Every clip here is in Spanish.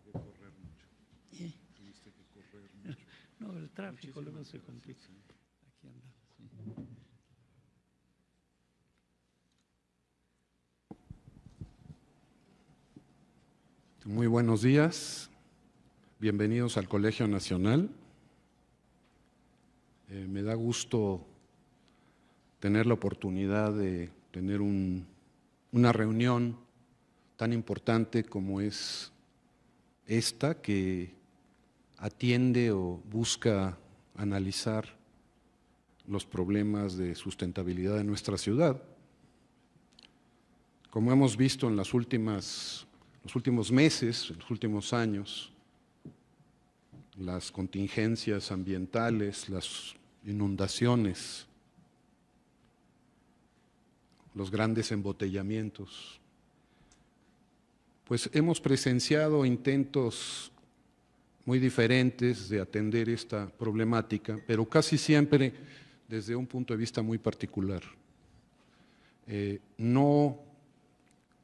que correr mucho. ¿Eh? Tuviste que correr mucho. No, el tráfico luego se Muchísimas complica. gracias, Aquí andamos. Muy buenos días, bienvenidos al Colegio Nacional. Me da gusto tener la oportunidad de tener una reunión tan importante como es esta, que atiende o busca analizar los problemas de sustentabilidad de nuestra ciudad. Como hemos visto en los últimos meses, en los últimos años, las contingencias ambientales, las inundaciones, los grandes embotellamientos, pues hemos presenciado intentos muy diferentes de atender esta problemática, pero casi siempre desde un punto de vista muy particular. No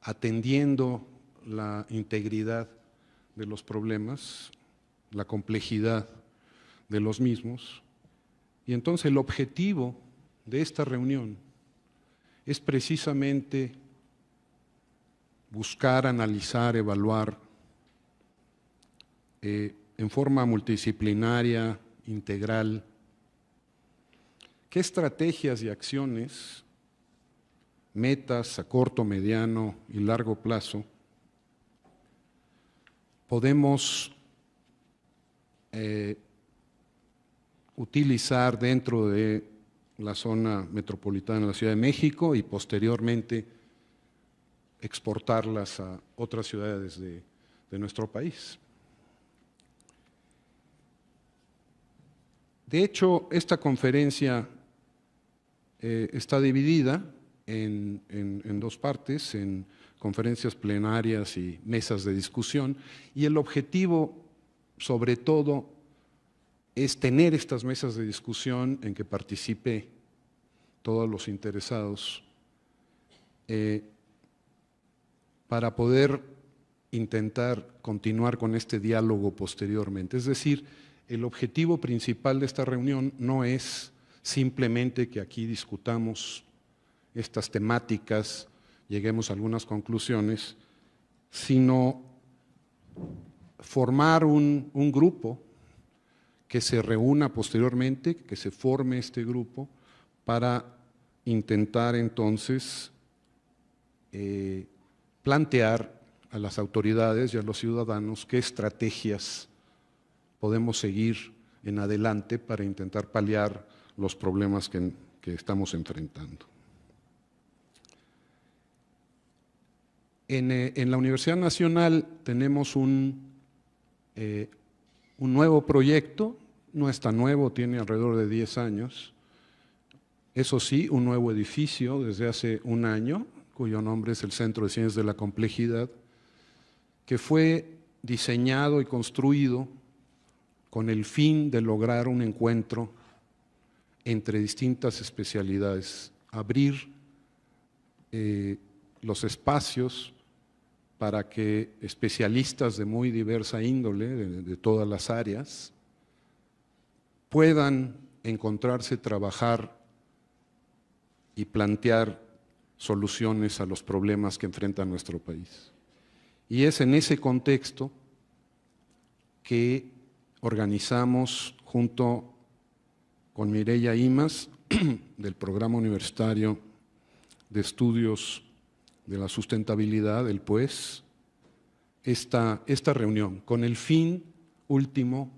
atendiendo la integridad de los problemas, la complejidad de los mismos. Y entonces el objetivo de esta reunión es precisamente buscar, analizar, evaluar en forma multidisciplinaria, integral, qué estrategias y acciones, metas a corto, mediano y largo plazo podemos utilizar dentro de la zona metropolitana de la Ciudad de México y posteriormente exportarlas a otras ciudades de nuestro país. De hecho, esta conferencia está dividida en dos partes, en conferencias plenarias y mesas de discusión, y el objetivo, sobre todo, es tener estas mesas de discusión en que participe todos los interesados para poder intentar continuar con este diálogo posteriormente. Es decir, el objetivo principal de esta reunión no es simplemente que aquí discutamos estas temáticas, lleguemos a algunas conclusiones, sino formar un grupo que se reúna posteriormente, que se forme este grupo para intentar entonces plantear a las autoridades y a los ciudadanos qué estrategias podemos seguir en adelante para intentar paliar los problemas que estamos enfrentando. En la Universidad Nacional tenemos un nuevo proyecto, no es tan nuevo, tiene alrededor de 10 años, eso sí, un nuevo edificio desde hace un año, cuyo nombre es el Centro de Ciencias de la Complejidad, que fue diseñado y construido con el fin de lograr un encuentro entre distintas especialidades, abrir los espacios para que especialistas de muy diversa índole, de todas las áreas, puedan encontrarse, trabajar y plantear soluciones a los problemas que enfrenta nuestro país. Y es en ese contexto que organizamos junto con Mireya Imaz, del Programa Universitario de Estudios de la Sustentabilidad, el PUES, esta reunión, con el fin último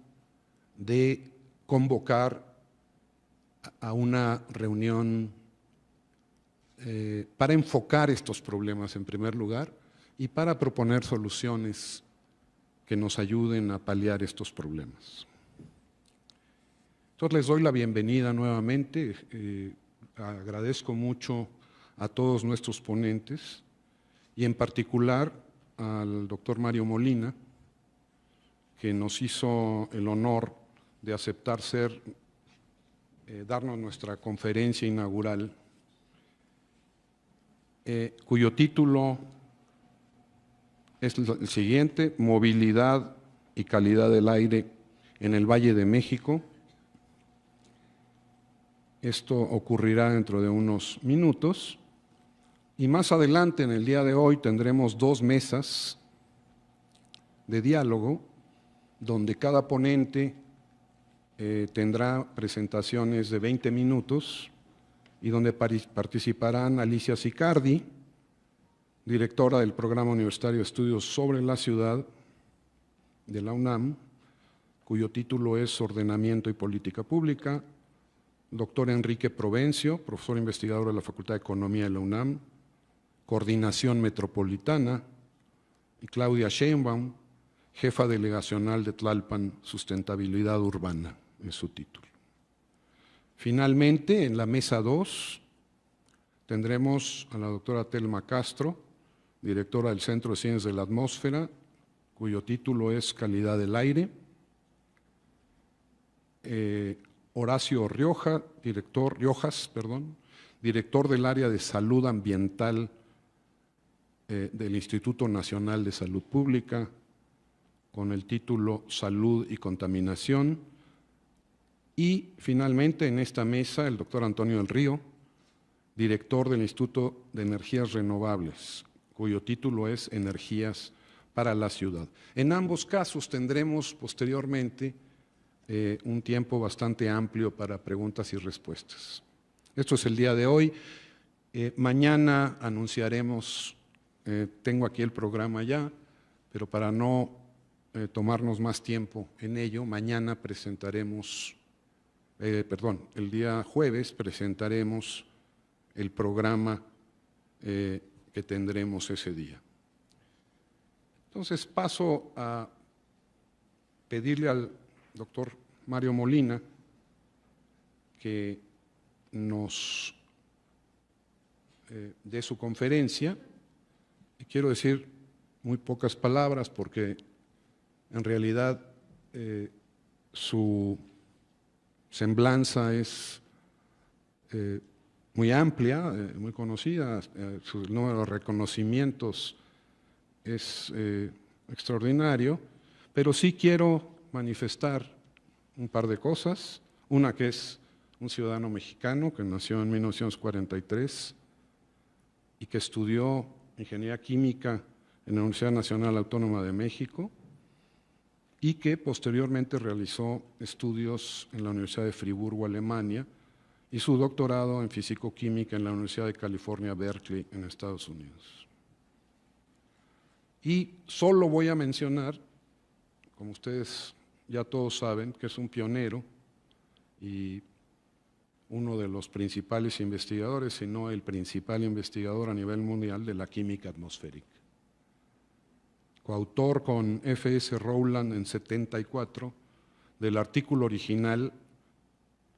de convocar a una reunión para enfocar estos problemas en primer lugar y para proponer soluciones que nos ayuden a paliar estos problemas. Entonces les doy la bienvenida nuevamente, agradezco mucho a todos nuestros ponentes y en particular al doctor Mario Molina, que nos hizo el honor de aceptar darnos nuestra conferencia inaugural, cuyo título es el siguiente: movilidad y calidad del aire en el Valle de México. Esto ocurrirá dentro de unos minutos. Y más adelante, en el día de hoy, tendremos 2 mesas de diálogo, donde cada ponente tendrá presentaciones de 20 minutos y donde participarán Alicia Sicardi, directora del Programa Universitario de Estudios sobre la Ciudad de la UNAM, cuyo título es Ordenamiento y Política Pública; doctor Enrique Provencio, profesor investigador de la Facultad de Economía de la UNAM, Coordinación Metropolitana; y Claudia Sheinbaum, jefa delegacional de Tlalpan, Sustentabilidad Urbana, es su título. Finalmente, en la mesa 2, tendremos a la doctora Telma Castro, directora del Centro de Ciencias de la Atmósfera, cuyo título es Calidad del Aire; Horacio Riojas, director del área de Salud Ambiental del Instituto Nacional de Salud Pública, con el título Salud y Contaminación. Y finalmente, en esta mesa, el doctor Antonio del Río, director del Instituto de Energías Renovables, cuyo título es Energías para la Ciudad. En ambos casos tendremos posteriormente un tiempo bastante amplio para preguntas y respuestas. Esto es el día de hoy. Mañana anunciaremos, tengo aquí el programa ya, pero para no tomarnos más tiempo en ello, mañana presentaremos, el día jueves presentaremos el programa que tendremos ese día. Entonces paso a pedirle al doctor Mario Molina que nos dé su conferencia. Y quiero decir muy pocas palabras porque en realidad su semblanza es muy amplia, muy conocida, su número de reconocimientos es extraordinario, pero sí quiero manifestar un par de cosas. Una, que es un ciudadano mexicano que nació en 1943 y que estudió Ingeniería Química en la Universidad Nacional Autónoma de México y que posteriormente realizó estudios en la Universidad de Friburgo, Alemania, y su doctorado en Físico-Química en la Universidad de California, Berkeley, en Estados Unidos. Y solo voy a mencionar, como ustedes ya todos saben, que es un pionero y uno de los principales investigadores, si no el principal investigador a nivel mundial de la química atmosférica. Coautor con F.S. Rowland en 74 del artículo original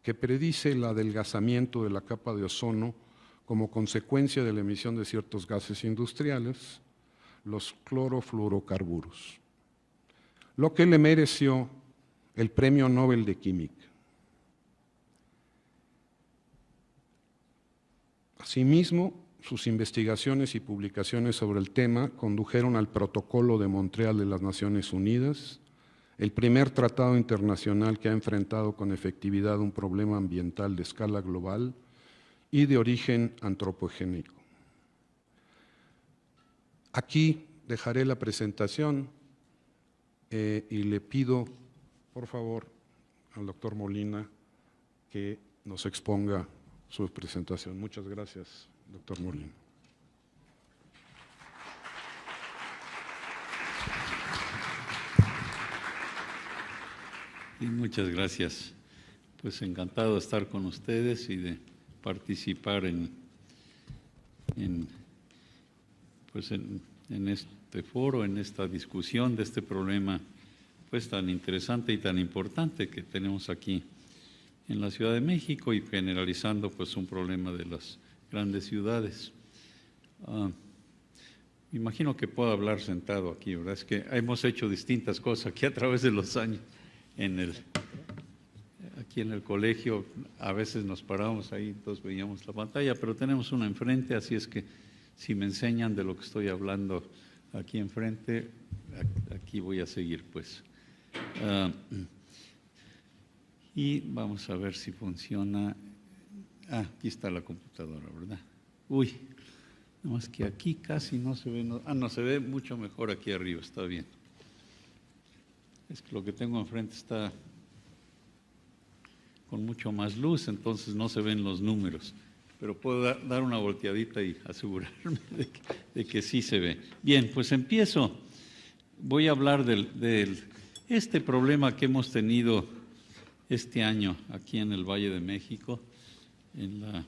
que predice el adelgazamiento de la capa de ozono como consecuencia de la emisión de ciertos gases industriales, los clorofluorocarburos, lo que le mereció el Premio Nobel de Química. Asimismo, sus investigaciones y publicaciones sobre el tema condujeron al Protocolo de Montreal de las Naciones Unidas, el primer tratado internacional que ha enfrentado con efectividad un problema ambiental de escala global y de origen antropogénico. Aquí dejaré la presentación y le pido, por favor, al doctor Molina que nos exponga su presentación. Muchas gracias, doctor Molina. Y muchas gracias. Pues encantado de estar con ustedes y de participar en este foro, en esta discusión de este problema pues tan interesante y tan importante que tenemos aquí en la Ciudad de México y generalizando pues un problema de las grandes ciudades. Me imagino que puedo hablar sentado aquí, ¿verdad? Es que hemos hecho distintas cosas aquí a través de los años. Aquí en el colegio a veces nos parábamos ahí, entonces veíamos la pantalla, pero tenemos una enfrente, así es que si me enseñan de lo que estoy hablando, aquí enfrente, aquí voy a seguir, pues. Y vamos a ver si funciona. Aquí está la computadora, ¿verdad? Uy, no, es que aquí casi no se ve. No, se ve mucho mejor aquí arriba, está bien. Es que lo que tengo enfrente está con mucho más luz, entonces no se ven los números. Pero puedo dar una volteadita y asegurarme de que sí se ve. Bien, pues empiezo. Voy a hablar de este problema que hemos tenido este año aquí en el Valle de México, en la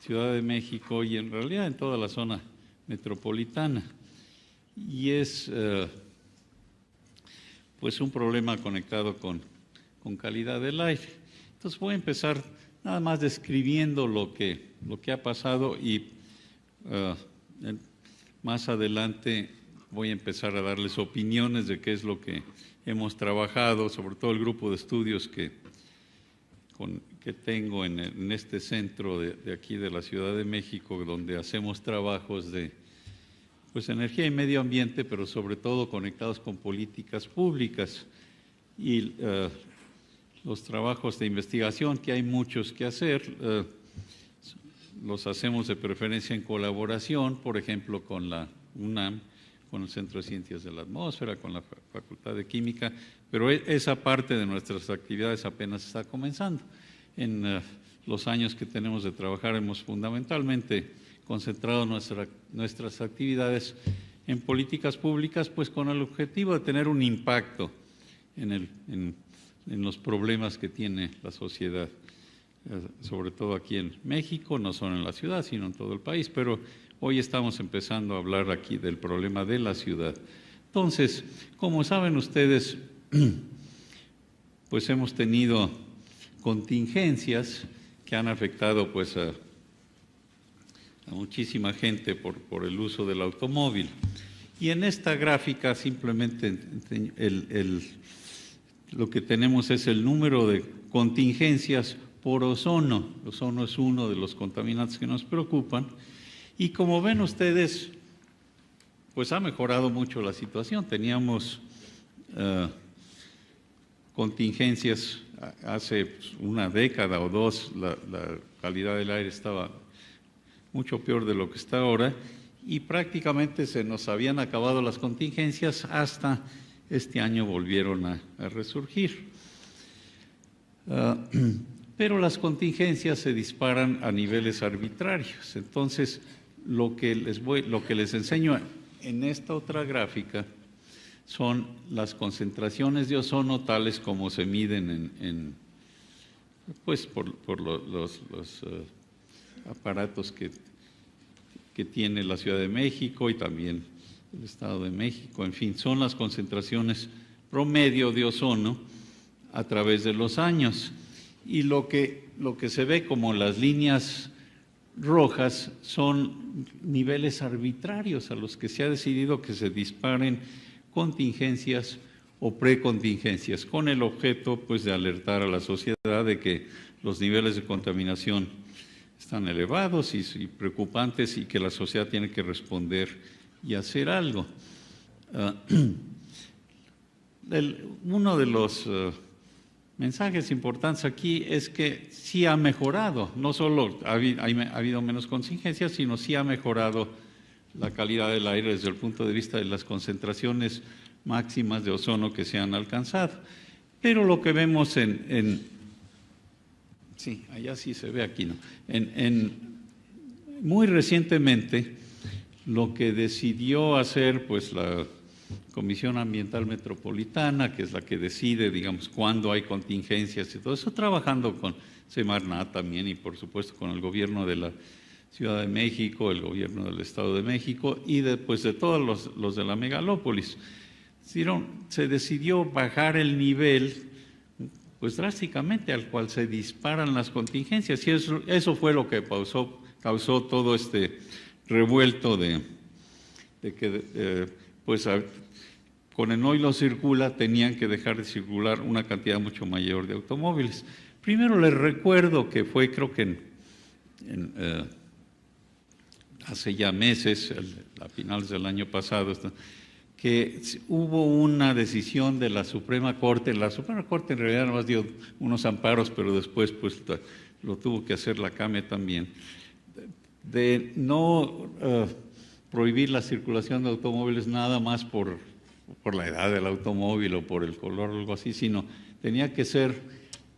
Ciudad de México y en realidad en toda la zona metropolitana. Y es pues un problema conectado con calidad del aire. Entonces voy a empezar nada más describiendo lo que ha pasado y más adelante voy a empezar a darles opiniones de qué es lo que hemos trabajado, sobre todo el grupo de estudios que tengo en este centro de aquí de la Ciudad de México, donde hacemos trabajos de pues, energía y medio ambiente, pero sobre todo conectados con políticas públicas. Y los trabajos de investigación, que hay muchos que hacer, los hacemos de preferencia en colaboración, por ejemplo, con la UNAM, con el Centro de Ciencias de la Atmósfera, con la Facultad de Química, pero esa parte de nuestras actividades apenas está comenzando. En los años que tenemos de trabajar hemos fundamentalmente concentrado nuestras actividades en políticas públicas, pues con el objetivo de tener un impacto en los problemas que tiene la sociedad, sobre todo aquí en México, no solo en la ciudad, sino en todo el país, pero hoy estamos empezando a hablar aquí del problema de la ciudad. Entonces, como saben ustedes, pues hemos tenido contingencias que han afectado pues a muchísima gente por el uso del automóvil. Y en esta gráfica simplemente lo que tenemos es el número de contingencias por ozono. El ozono es uno de los contaminantes que nos preocupan. Y como ven ustedes, pues ha mejorado mucho la situación. Teníamos contingencias hace una década o dos, la calidad del aire estaba mucho peor de lo que está ahora y prácticamente se nos habían acabado las contingencias hasta este año volvieron a resurgir. Pero las contingencias se disparan a niveles arbitrarios. Entonces, lo que les enseño en esta otra gráfica son las concentraciones de ozono tales como se miden pues por los aparatos que tiene la Ciudad de México y también el Estado de México. En fin, son las concentraciones promedio de ozono a través de los años. Y lo que se ve como las líneas rojas son niveles arbitrarios a los que se ha decidido que se disparen contingencias o precontingencias, con el objeto pues, de alertar a la sociedad de que los niveles de contaminación están elevados y preocupantes y que la sociedad tiene que responder y hacer algo. Uno de los mensajes importantes aquí es que sí ha mejorado, no solo ha habido menos contingencias, sino sí ha mejorado la calidad del aire desde el punto de vista de las concentraciones máximas de ozono que se han alcanzado. Pero lo que vemos sí, allá sí se ve, aquí no. Muy recientemente, lo que decidió hacer pues la Comisión Ambiental Metropolitana, que es la que decide, digamos, cuándo hay contingencias y todo eso, trabajando con Semarnat también y por supuesto con el gobierno de la Ciudad de México, el gobierno del Estado de México y de todos los de la megalópolis. Se decidió bajar el nivel pues drásticamente al cual se disparan las contingencias y eso fue lo que causó todo este revuelto de que pues con el no y lo circula tenían que dejar de circular una cantidad mucho mayor de automóviles. Primero les recuerdo que fue creo que hace ya meses, a finales del año pasado, que hubo una decisión de la Suprema Corte. La Suprema Corte en realidad nomás dio unos amparos, pero después pues lo tuvo que hacer la CAME también, de no prohibir la circulación de automóviles nada más por la edad del automóvil o por el color o algo así, sino tenía que ser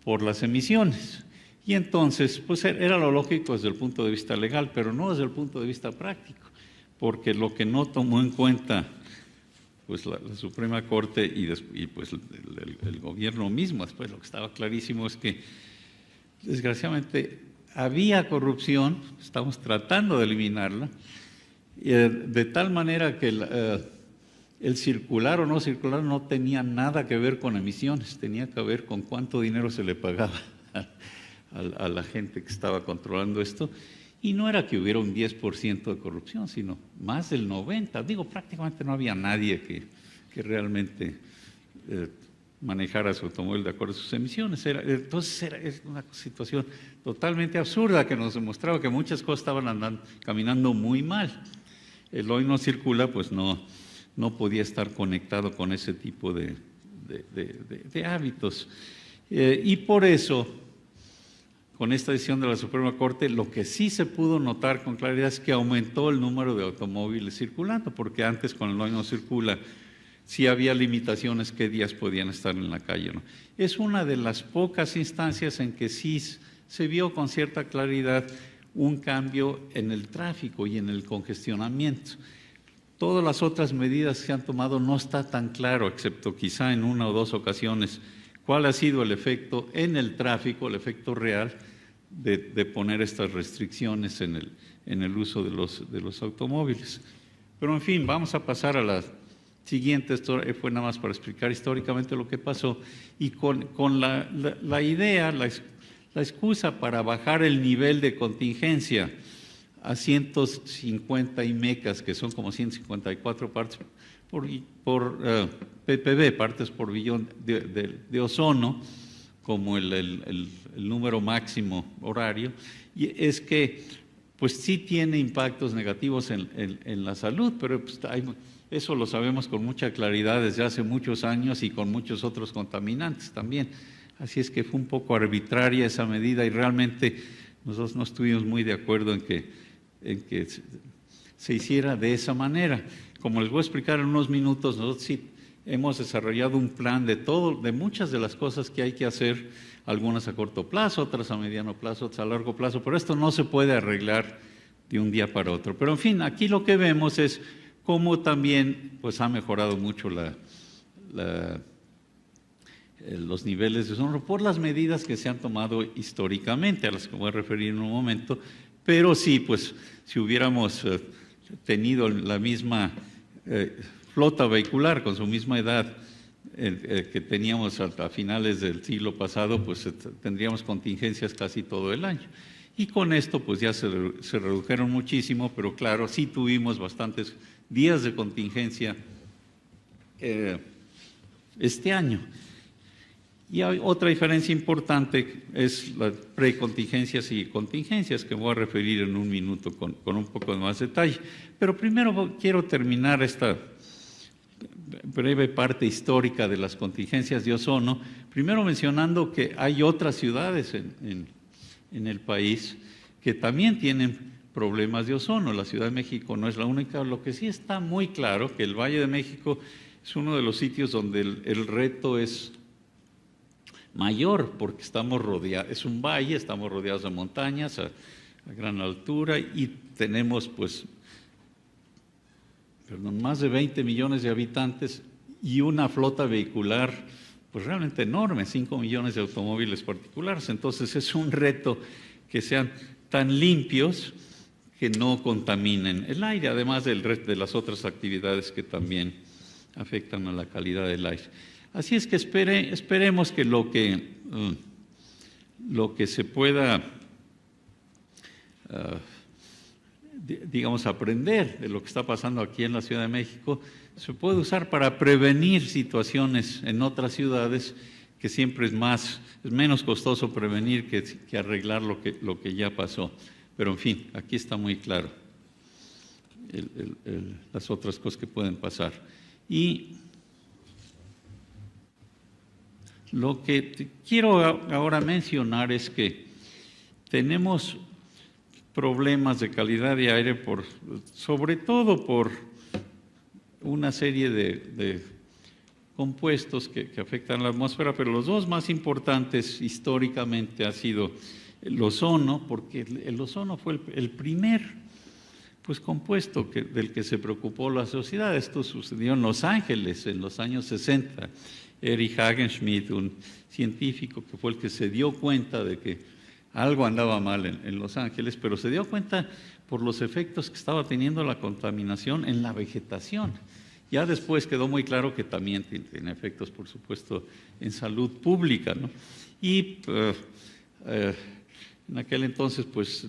por las emisiones. Y entonces, pues era lo lógico desde el punto de vista legal, pero no desde el punto de vista práctico, porque lo que no tomó en cuenta pues la Suprema Corte y pues el gobierno mismo, después lo que estaba clarísimo es que desgraciadamente había corrupción, estamos tratando de eliminarla, de tal manera que el circular o no circular no tenía nada que ver con emisiones, tenía que ver con cuánto dinero se le pagaba a la gente que estaba controlando esto. Y no era que hubiera un 10% de corrupción, sino más del 90%. Digo, prácticamente no había nadie que realmente manejara su automóvil de acuerdo a sus emisiones. Entonces era una situación totalmente absurda que nos demostraba que muchas cosas estaban caminando muy mal. El hoy no circula, pues no podía estar conectado con ese tipo de hábitos. Y por eso, con esta decisión de la Suprema Corte, lo que sí se pudo notar con claridad es que aumentó el número de automóviles circulando, porque antes con el hoy no circula, sí había limitaciones qué días podían estar en la calle, ¿no? Es una de las pocas instancias en que sí se vio con cierta claridad un cambio en el tráfico y en el congestionamiento. Todas las otras medidas que se han tomado no está tan claro, excepto quizá en una o dos ocasiones, cuál ha sido el efecto en el tráfico, el efecto real de poner estas restricciones en el uso de los automóviles. Pero en fin, vamos a pasar a la siguiente. Esto fue nada más para explicar históricamente lo que pasó y con la idea, la excusa para bajar el nivel de contingencia a 150 IMECAS, que son como 154 partes por ppb, partes por billón de ozono, como el número máximo horario, y es que pues sí tiene impactos negativos en la salud, pero pues, eso lo sabemos con mucha claridad desde hace muchos años y con muchos otros contaminantes también. Así es que fue un poco arbitraria esa medida y realmente nosotros no estuvimos muy de acuerdo en que se hiciera de esa manera. Como les voy a explicar en unos minutos, nosotros sí hemos desarrollado un plan de muchas de las cosas que hay que hacer, algunas a corto plazo, otras a mediano plazo, otras a largo plazo, pero esto no se puede arreglar de un día para otro. Pero en fin, aquí lo que vemos es cómo también pues, ha mejorado mucho los niveles de ozono por las medidas que se han tomado históricamente, a las que voy a referir en un momento, pero sí, pues si hubiéramos tenido la misma flota vehicular con su misma edad que teníamos a finales del siglo pasado, pues tendríamos contingencias casi todo el año. Y con esto pues ya se redujeron muchísimo, pero claro, sí tuvimos bastantes días de contingencia este año. Y hay otra diferencia importante es las precontingencias y contingencias, que voy a referir en un minuto con un poco de más detalle. Pero primero quiero terminar esta breve parte histórica de las contingencias de ozono, primero mencionando que hay otras ciudades en el país que también tienen problemas de ozono. La Ciudad de México no es la única. Lo que sí está muy claro que el Valle de México es uno de los sitios donde el reto es mayor, porque estamos rodeados, es un valle, estamos rodeados de montañas a gran altura y tenemos pues más de 20 millones de habitantes y una flota vehicular pues realmente enorme, 5 millones de automóviles particulares. Entonces es un reto que sean tan limpios que no contaminen el aire, además de las otras actividades que también afectan a la calidad del aire. Así es que esperemos que lo que se pueda, digamos, aprender de lo que está pasando aquí en la Ciudad de México, se puede usar para prevenir situaciones en otras ciudades, que siempre es menos costoso prevenir que arreglar lo que ya pasó. Pero en fin, aquí está muy claro. las otras cosas que pueden pasar. Y lo que quiero ahora mencionar es que tenemos problemas de calidad de aire sobre todo por una serie de compuestos que afectan la atmósfera, pero los dos más importantes históricamente ha sido el ozono, porque el ozono fue el primer compuesto del que se preocupó la sociedad. Esto sucedió en Los Ángeles en los años 60. Erich Hagenschmidt, un científico que fue el que se dio cuenta de que algo andaba mal en Los Ángeles, pero se dio cuenta por los efectos que estaba teniendo la contaminación en la vegetación. Ya después quedó muy claro que también tiene efectos, por supuesto, en salud pública, ¿no? Y en aquel entonces, pues,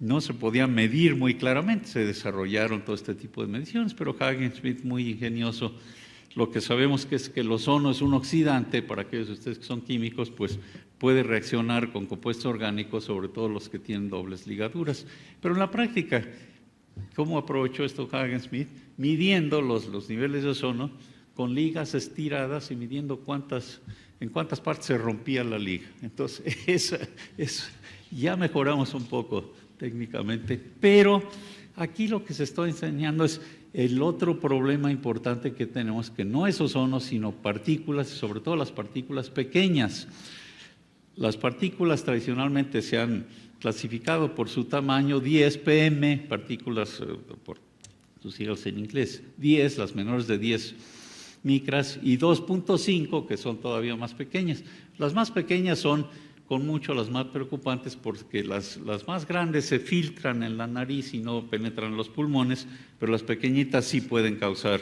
no se podía medir muy claramente, se desarrollaron todo este tipo de mediciones, pero Hagenschmidt, muy ingenioso, lo que sabemos es que el ozono es un oxidante, para aquellos de ustedes que son químicos, pues puede reaccionar con compuestos orgánicos, sobre todo los que tienen dobles ligaduras. Pero en la práctica, ¿cómo aprovechó esto Hagenschmidt? Midiendo los niveles de ozono con ligas estiradas y midiendo en cuántas partes se rompía la liga. Entonces, ya mejoramos un poco técnicamente, pero aquí lo que se está enseñando es el otro problema importante que tenemos, que no es ozono, sino partículas, y sobre todo las partículas pequeñas. Las partículas tradicionalmente se han clasificado por su tamaño: 10 ppm, partículas por sus siglas en inglés, 10, las menores de 10 micras, y 2.5, que son todavía más pequeñas. Las más pequeñas son con mucho las más preocupantes, porque las más grandes se filtran en la nariz y no penetran en los pulmones, pero las pequeñitas sí pueden causar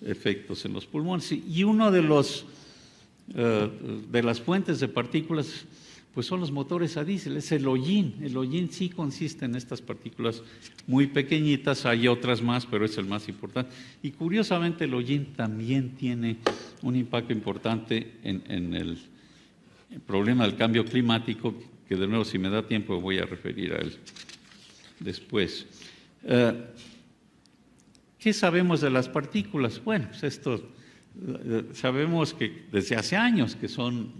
efectos en los pulmones. Y uno de las fuentes de partículas pues son los motores a diésel, es el hollín. El hollín sí consiste en estas partículas muy pequeñitas, hay otras más, pero es el más importante. Y curiosamente el hollín también tiene un impacto importante en el problema del cambio climático, que de nuevo, si me da tiempo, voy a referir a él después. ¿Qué sabemos de las partículas? Bueno, pues sabemos que desde hace años que son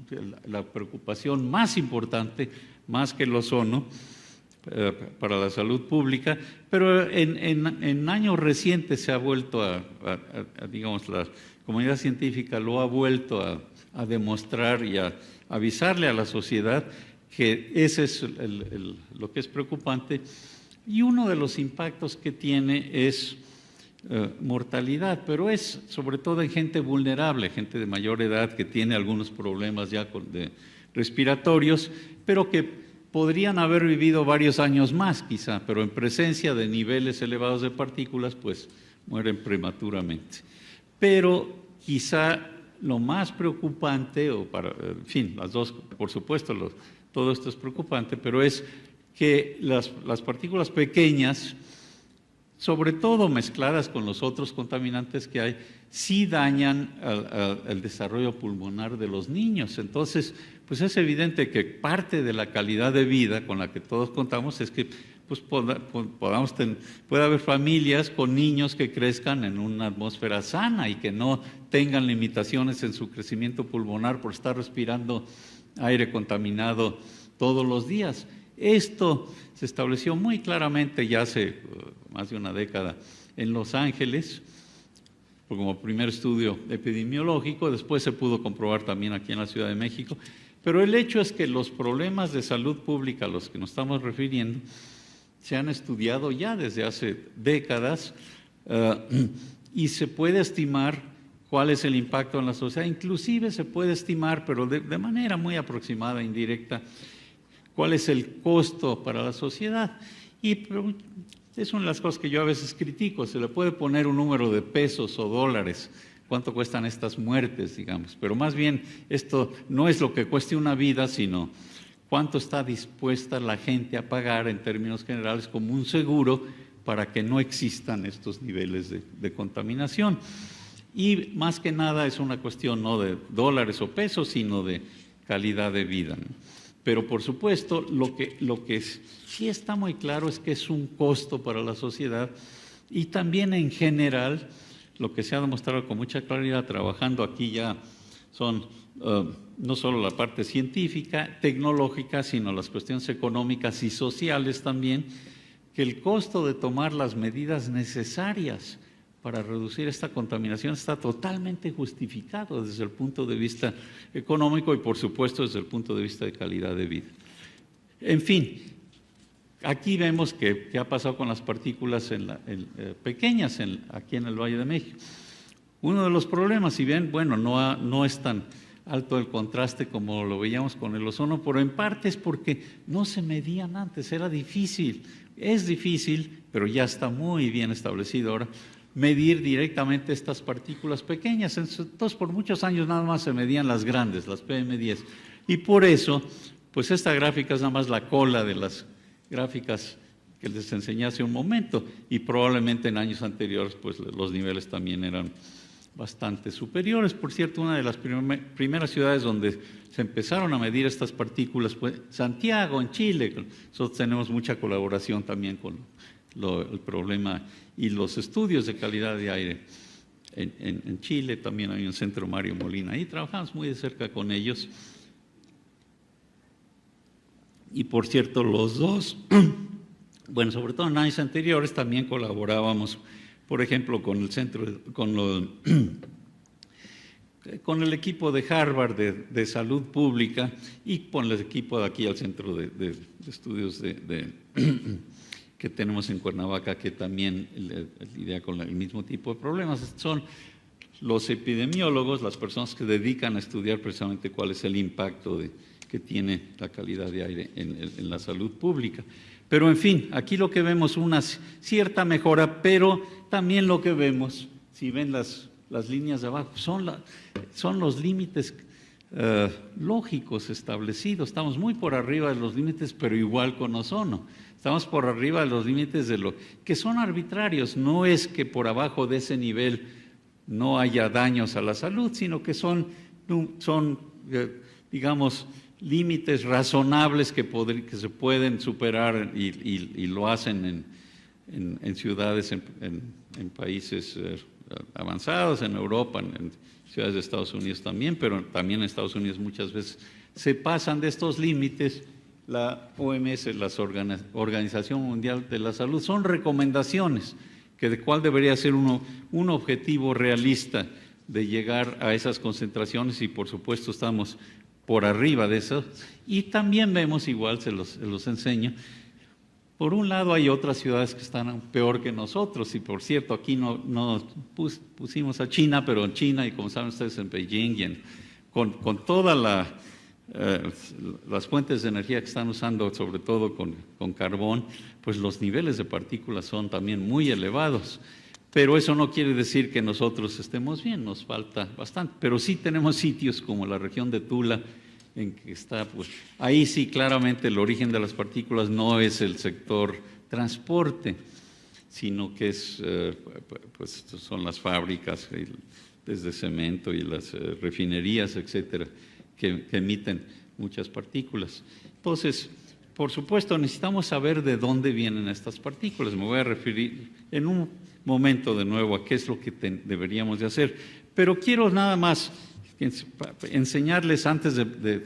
la preocupación más importante, más que el ozono, para la salud pública, pero en años recientes se ha vuelto digamos, la comunidad científica lo ha vuelto a demostrar y a avisarle a la sociedad que ese es lo que es preocupante. Y uno de los impactos que tiene es mortalidad, pero es sobre todo en gente vulnerable, gente de mayor edad que tiene algunos problemas ya respiratorios, pero que podrían haber vivido varios años más quizá, pero en presencia de niveles elevados de partículas, pues mueren prematuramente. Pero quizá lo más preocupante, en fin, las dos, por supuesto, todo esto es preocupante, pero es que las partículas pequeñas, sobre todo mezcladas con los otros contaminantes que hay, sí dañan el desarrollo pulmonar de los niños. Entonces, pues es evidente que parte de la calidad de vida con la que todos contamos es que pues puede haber familias con niños que crezcan en una atmósfera sana y que no tengan limitaciones en su crecimiento pulmonar por estar respirando aire contaminado todos los días. Esto se estableció muy claramente ya hace más de una década en Los Ángeles, como primer estudio epidemiológico. Después se pudo comprobar también aquí en la Ciudad de México. Pero el hecho es que los problemas de salud pública a los que nos estamos refiriendo se han estudiado ya desde hace décadas y se puede estimar cuál es el impacto en la sociedad. Inclusive se puede estimar, pero de manera muy aproximada, indirecta, cuál es el costo para la sociedad. Y es una de las cosas que yo a veces critico. Se le puede poner un número de pesos o dólares, cuánto cuestan estas muertes, digamos, pero más bien esto no es lo que cueste una vida, sino cuánto está dispuesta la gente a pagar en términos generales como un seguro para que no existan estos niveles de contaminación. Y más que nada es una cuestión no de dólares o pesos, sino de calidad de vida, ¿no? Pero por supuesto lo que sí está muy claro es que es un costo para la sociedad Y también en general, lo que se ha demostrado con mucha claridad trabajando aquí ya son no solo la parte científica, tecnológica, sino las cuestiones económicas y sociales también, que el costo de tomar las medidas necesarias para reducir esta contaminación está totalmente justificado desde el punto de vista económico y, por supuesto, desde el punto de vista de calidad de vida. En fin, aquí vemos qué ha pasado con las partículas pequeñas aquí en el Valle de México. Uno de los problemas, si bien, bueno, no es tan alto el contraste como lo veíamos con el ozono, pero en parte es porque no se medían antes, era difícil, es difícil, pero ya está muy bien establecido ahora, medir directamente estas partículas pequeñas. Entonces, por muchos años nada más se medían las grandes, las PM10, y por eso, pues esta gráfica es nada más la cola de las gráficas que les enseñé hace un momento, y probablemente en años anteriores pues los niveles también eran bastante superiores. Por cierto, una de las primeras ciudades donde se empezaron a medir estas partículas fue Santiago, en Chile. Nosotros tenemos mucha colaboración también con el problema y los estudios de calidad de aire en Chile. También hay un centro Mario Molina, ahí trabajamos muy de cerca con ellos. Y por cierto, los dos, bueno, sobre todo en años anteriores también colaborábamos, por ejemplo, con el centro, con el equipo de Harvard de salud pública y con el equipo de aquí al centro de estudios que tenemos en Cuernavaca, que también lidia con el mismo tipo de problemas. Son los epidemiólogos, las personas que dedican a estudiar precisamente cuál es el impacto que tiene la calidad de aire en la salud pública. Pero en fin, aquí lo que vemos es una cierta mejora, pero también lo que vemos, si ven las líneas de abajo, son los límites lógicos establecidos. Estamos muy por arriba de los límites, pero igual con ozono. Estamos por arriba de los límites de lo que son arbitrarios. No es que por abajo de ese nivel no haya daños a la salud, sino que son digamos, límites razonables que se pueden superar y lo hacen en ciudades, en países avanzados, en Europa, en ciudades de Estados Unidos también, pero también en Estados Unidos muchas veces se pasan de estos límites. La OMS, la Organización Mundial de la Salud, son recomendaciones de cuál debería ser un objetivo realista de llegar a esas concentraciones, y por supuesto estamos por arriba de eso. Y también vemos, igual se los enseño, por un lado hay otras ciudades que están peor que nosotros, y por cierto aquí no pusimos a China, pero en China, y como saben ustedes, en Beijing, y con todas las fuentes de energía que están usando, sobre todo con carbón, pues los niveles de partículas son también muy elevados. Pero eso no quiere decir que nosotros estemos bien, nos falta bastante. Pero sí tenemos sitios como la región de Tula, en que está, pues, ahí sí claramente el origen de las partículas no es el sector transporte, sino que pues son las fábricas desde cemento y las refinerías, etcétera, que emiten muchas partículas. Entonces, por supuesto, necesitamos saber de dónde vienen estas partículas. Me voy a referir en un momento de nuevo a qué es lo que deberíamos de hacer. Pero quiero nada más enseñarles, antes de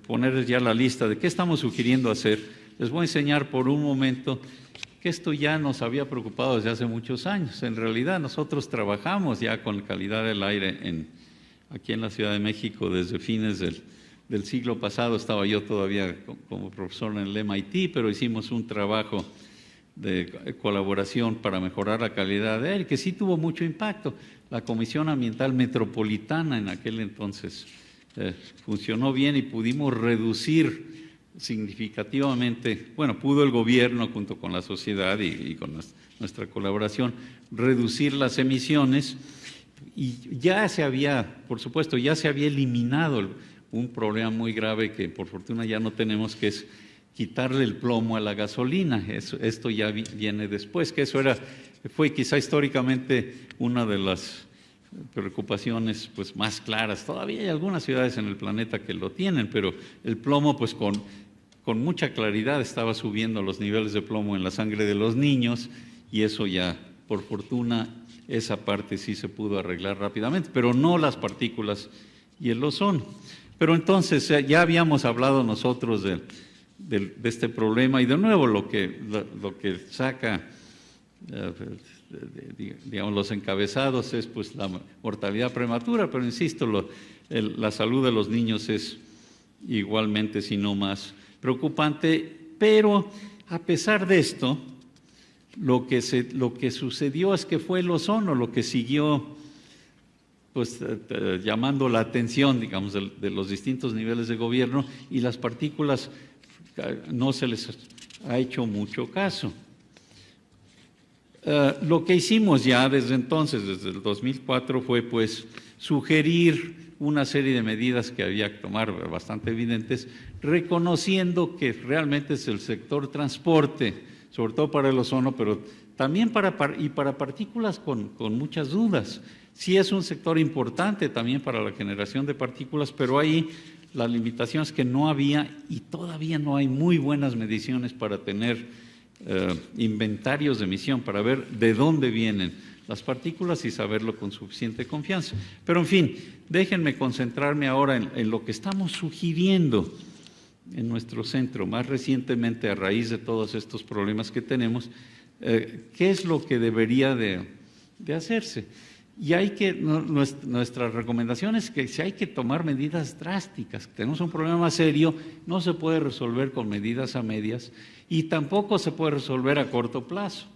ponerles ya la lista de qué estamos sugiriendo hacer, les voy a enseñar por un momento que esto ya nos había preocupado desde hace muchos años. En realidad nosotros trabajamos ya con calidad del aire aquí en la Ciudad de México desde fines del siglo pasado. Estaba yo todavía como profesor en el MIT, pero hicimos un trabajo de colaboración para mejorar la calidad de aire, que sí tuvo mucho impacto. La Comisión Ambiental Metropolitana en aquel entonces funcionó bien y pudimos reducir significativamente, bueno, pudo el gobierno junto con la sociedad y con nuestra colaboración reducir las emisiones, y ya se había, por supuesto, ya se había eliminado un problema muy grave que por fortuna ya no tenemos, que es quitarle el plomo a la gasolina. Esto ya viene después, que eso fue quizá históricamente una de las preocupaciones pues más claras. Todavía hay algunas ciudades en el planeta que lo tienen, pero el plomo pues con mucha claridad estaba subiendo los niveles de plomo en la sangre de los niños, y eso ya, por fortuna, esa parte sí se pudo arreglar rápidamente, pero no las partículas y el ozono. Pero entonces ya habíamos hablado nosotros de este problema y de nuevo lo que saca, digamos, los encabezados es pues la mortalidad prematura, pero insisto, la salud de los niños es igualmente, si no más, preocupante. Pero a pesar de esto, lo que sucedió es que fue el ozono lo que siguió pues, llamando la atención, digamos, de los distintos niveles de gobierno, y las partículas no se les ha hecho mucho caso. Lo que hicimos ya desde entonces, desde el 2004, fue pues sugerir una serie de medidas que había que tomar, bastante evidentes, reconociendo que realmente es el sector transporte, sobre todo para el ozono, pero también para partículas con muchas dudas. Sí es un sector importante también para la generación de partículas, pero ahí la limitación es que no había y todavía no hay muy buenas mediciones para tener inventarios de emisión, para ver de dónde vienen las partículas y saberlo con suficiente confianza. Pero en fin, déjenme concentrarme ahora en lo que estamos sugiriendo en nuestro centro, más recientemente a raíz de todos estos problemas que tenemos, qué es lo que debería de hacerse. Y nuestra recomendación es que si hay que tomar medidas drásticas, tenemos un problema más serio, no se puede resolver con medidas a medias y tampoco se puede resolver a corto plazo.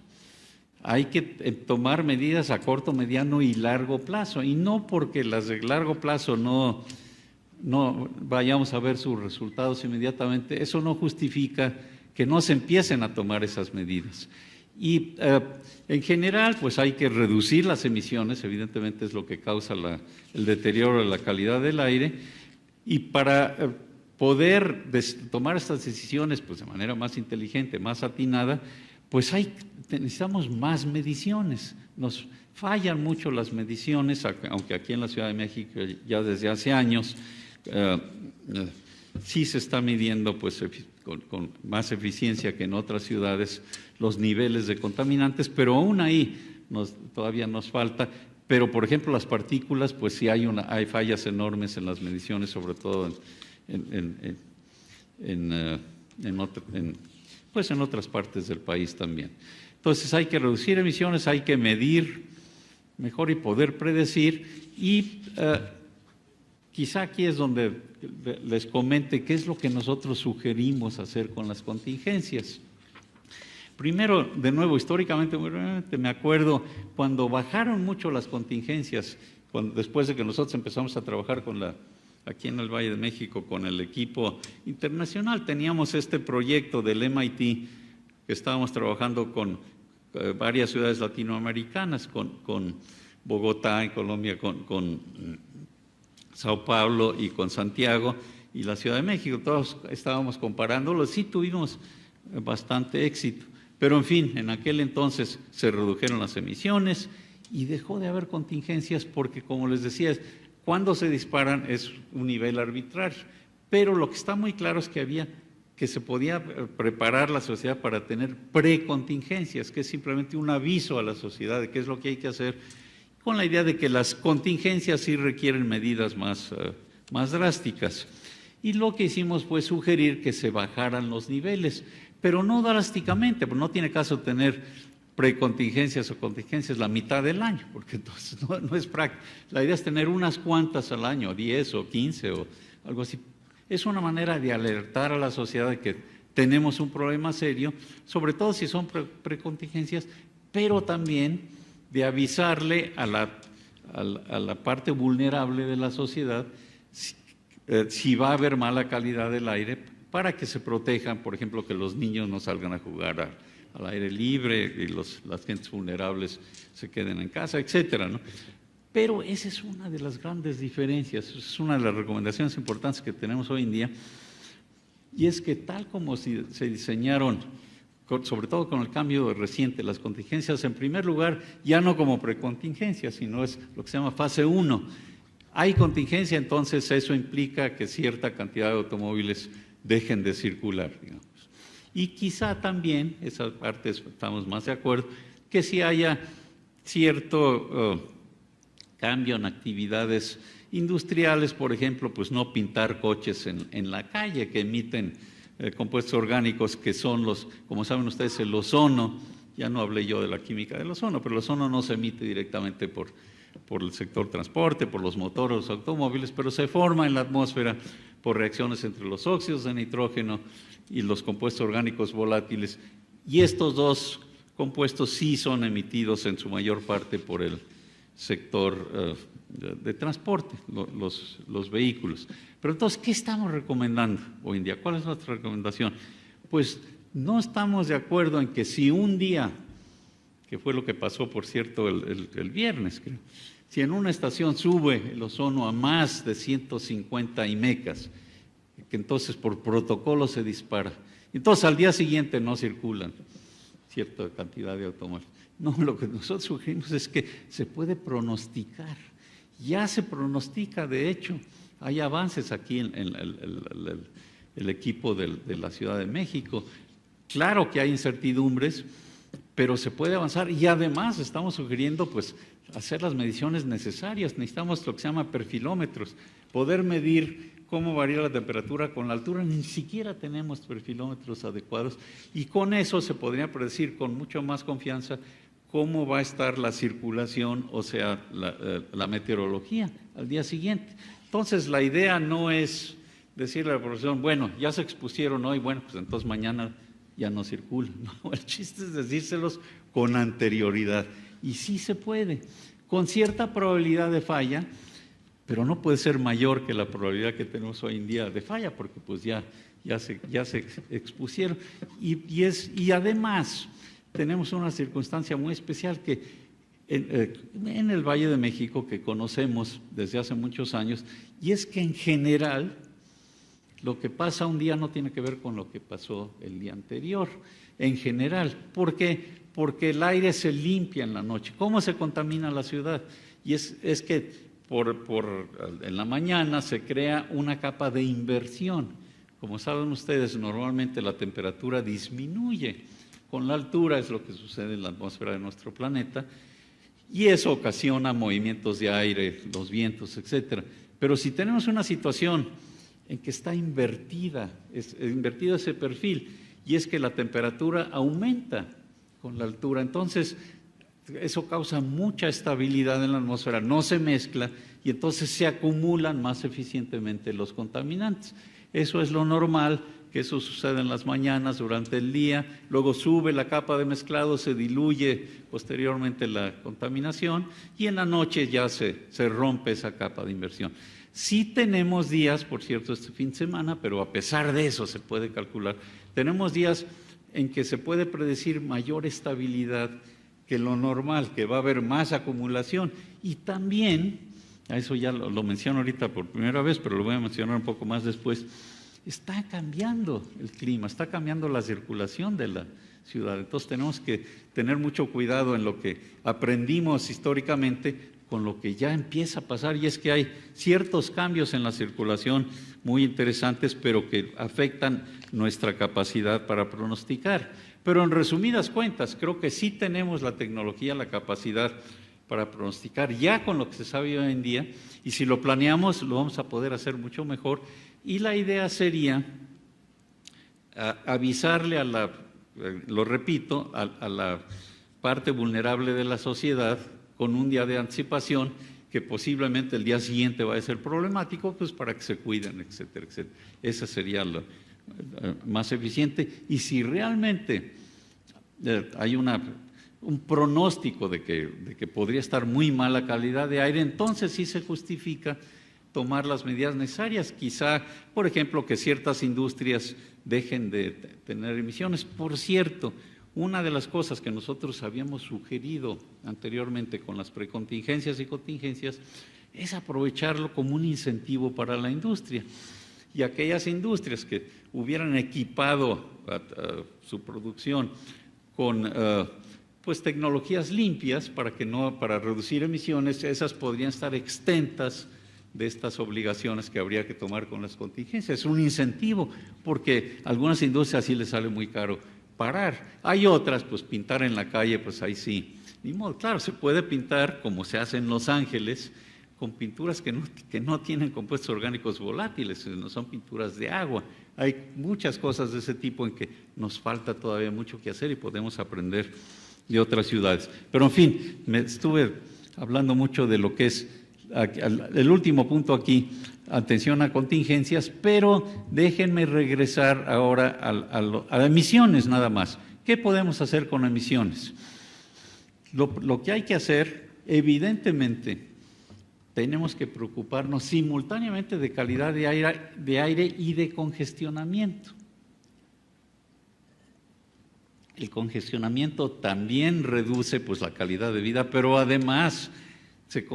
Hay que tomar medidas a corto, mediano y largo plazo, y no porque las de largo plazo no vayamos a ver sus resultados inmediatamente, eso no justifica que no se empiecen a tomar esas medidas. Y en general, pues hay que reducir las emisiones, evidentemente es lo que causa el deterioro de la calidad del aire, y para poder tomar estas decisiones pues, de manera más inteligente, más atinada, pues necesitamos más mediciones. Nos fallan mucho las mediciones, aunque aquí en la Ciudad de México ya desde hace años sí se está midiendo pues, con más eficiencia que en otras ciudades los niveles de contaminantes, pero aún ahí todavía nos falta. Pero, por ejemplo, las partículas, pues sí hay fallas enormes en las mediciones, sobre todo pues en otras partes del país también. Entonces hay que reducir emisiones, hay que medir mejor y poder predecir, y quizá aquí es donde les comente qué es lo que nosotros sugerimos hacer con las contingencias. Primero, de nuevo, históricamente me acuerdo cuando bajaron mucho las contingencias, después de que nosotros empezamos a trabajar aquí en el Valle de México con el equipo internacional, teníamos este proyecto del MIT que estábamos trabajando con varias ciudades latinoamericanas, con Bogotá en Colombia, con Sao Paulo y con Santiago y la Ciudad de México. Todos estábamos comparándolo, sí tuvimos bastante éxito, pero en fin, en aquel entonces se redujeron las emisiones y dejó de haber contingencias porque, como les decía, cuando se disparan es un nivel arbitrario, pero lo que está muy claro es que se podía preparar la sociedad para tener precontingencias, que es simplemente un aviso a la sociedad de qué es lo que hay que hacer, con la idea de que las contingencias sí requieren medidas más drásticas. Y lo que hicimos fue sugerir que se bajaran los niveles, pero no drásticamente, porque no tiene caso tener precontingencias o contingencias la mitad del año, porque entonces no es práctico. La idea es tener unas cuantas al año, 10 o 15 o algo así. Es una manera de alertar a la sociedad de que tenemos un problema serio, sobre todo si son precontingencias, pero también de avisarle a la parte vulnerable de la sociedad si va a haber mala calidad del aire, para que se protejan, por ejemplo, que los niños no salgan a jugar al aire libre y las gentes vulnerables se queden en casa, etcétera, ¿no? Pero esa es una de las grandes diferencias, es una de las recomendaciones importantes que tenemos hoy en día, y es que tal como se diseñaron, sobre todo con el cambio reciente, las contingencias, en primer lugar, ya no como precontingencias, sino es lo que se llama fase 1. Hay contingencia, entonces eso implica que cierta cantidad de automóviles dejen de circular, digamos. Y quizá también, esa parte estamos más de acuerdo, que si haya cierto cambio en actividades industriales, por ejemplo, pues no pintar coches en la calle que emiten compuestos orgánicos que son como saben ustedes, el ozono. Ya no hablé yo de la química del ozono, pero el ozono no se emite directamente por el sector transporte, por los motores, los automóviles, pero se forma en la atmósfera por reacciones entre los óxidos de nitrógeno y los compuestos orgánicos volátiles. Y estos dos compuestos sí son emitidos en su mayor parte por el sector de transporte, los vehículos. Pero entonces, ¿qué estamos recomendando hoy en día? ¿Cuál es nuestra recomendación? Pues no estamos de acuerdo en que si un día, que fue lo que pasó, por cierto, el viernes, creo, si en una estación sube el ozono a más de 150 IMECAS, que entonces por protocolo se dispara, entonces al día siguiente no circulan cierta cantidad de automóviles. No, lo que nosotros sugerimos es que se puede pronosticar. Ya se pronostica, de hecho, hay avances aquí en el equipo de la Ciudad de México. Claro que hay incertidumbres, pero se puede avanzar y además estamos sugiriendo pues hacer las mediciones necesarias. Necesitamos lo que se llama perfilómetros, poder medir cómo varía la temperatura con la altura. Ni siquiera tenemos perfilómetros adecuados y con eso se podría predecir con mucho más confianza cómo va a estar la circulación, o sea, la meteorología al día siguiente. Entonces, la idea no es decirle a la población, bueno, ya se expusieron hoy, bueno, pues entonces mañana ya no circulan. No, el chiste es decírselos con anterioridad. Y sí se puede, con cierta probabilidad de falla, pero no puede ser mayor que la probabilidad que tenemos hoy en día de falla, porque pues ya se expusieron. Y además tenemos una circunstancia muy especial que en el Valle de México, que conocemos desde hace muchos años, y es que en general lo que pasa un día no tiene que ver con lo que pasó el día anterior, en general. ¿Por qué? Porque el aire se limpia en la noche. ¿Cómo se contamina la ciudad? Y es que en la mañana se crea una capa de inversión. Como saben ustedes, normalmente la temperatura disminuye con la altura, es lo que sucede en la atmósfera de nuestro planeta, y eso ocasiona movimientos de aire, los vientos, etcétera. Pero si tenemos una situación en que está invertido ese perfil, y es que la temperatura aumenta con la altura, entonces eso causa mucha estabilidad en la atmósfera, no se mezcla y entonces se acumulan más eficientemente los contaminantes. Eso es lo normal, que eso sucede en las mañanas durante el día, luego sube la capa de mezclado, se diluye posteriormente la contaminación y en la noche ya se rompe esa capa de inversión. Sí tenemos días, por cierto, este fin de semana, pero a pesar de eso se puede calcular, tenemos días en que se puede predecir mayor estabilidad que lo normal, que va a haber más acumulación. Y también, a eso ya lo menciono ahorita por primera vez, pero lo voy a mencionar un poco más después, está cambiando el clima, está cambiando la circulación de la ciudad. Entonces tenemos que tener mucho cuidado en lo que aprendimos históricamente con lo que ya empieza a pasar, y es que hay ciertos cambios en la circulación muy interesantes, pero que afectan nuestra capacidad para pronosticar. Pero en resumidas cuentas, creo que sí tenemos la tecnología, la capacidad para pronosticar ya con lo que se sabe hoy en día, y si lo planeamos lo vamos a poder hacer mucho mejor. Y la idea sería avisarle lo repito, a la parte vulnerable de la sociedad con un día de anticipación, que posiblemente el día siguiente va a ser problemático, pues para que se cuiden, etcétera, etcétera. Esa sería lo más eficiente. Y si realmente hay un pronóstico de que podría estar muy mala calidad de aire, entonces sí se justifica tomar las medidas necesarias. Quizá, por ejemplo, que ciertas industrias dejen de tener emisiones. Por cierto, una de las cosas que nosotros habíamos sugerido anteriormente con las precontingencias y contingencias es aprovecharlo como un incentivo para la industria. Y aquellas industrias que hubieran equipado su producción con pues tecnologías limpias para reducir emisiones, esas podrían estar exentas de estas obligaciones que habría que tomar con las contingencias. Es un incentivo, porque a algunas industrias sí les sale muy caro parar. Hay otras, pues pintar en la calle, pues ahí sí, ni modo. Claro, se puede pintar como se hace en Los Ángeles, con pinturas que no tienen compuestos orgánicos volátiles, no son pinturas de agua. Hay muchas cosas de ese tipo en que nos falta todavía mucho que hacer y podemos aprender de otras ciudades. Pero en fin, me estuve hablando mucho de lo que es el último punto aquí, atención a contingencias, pero déjenme regresar ahora a emisiones nada más. ¿Qué podemos hacer con emisiones? Lo que hay que hacer, evidentemente, tenemos que preocuparnos simultáneamente de calidad de aire y de congestionamiento. El congestionamiento también reduce pues, la calidad de vida, pero además se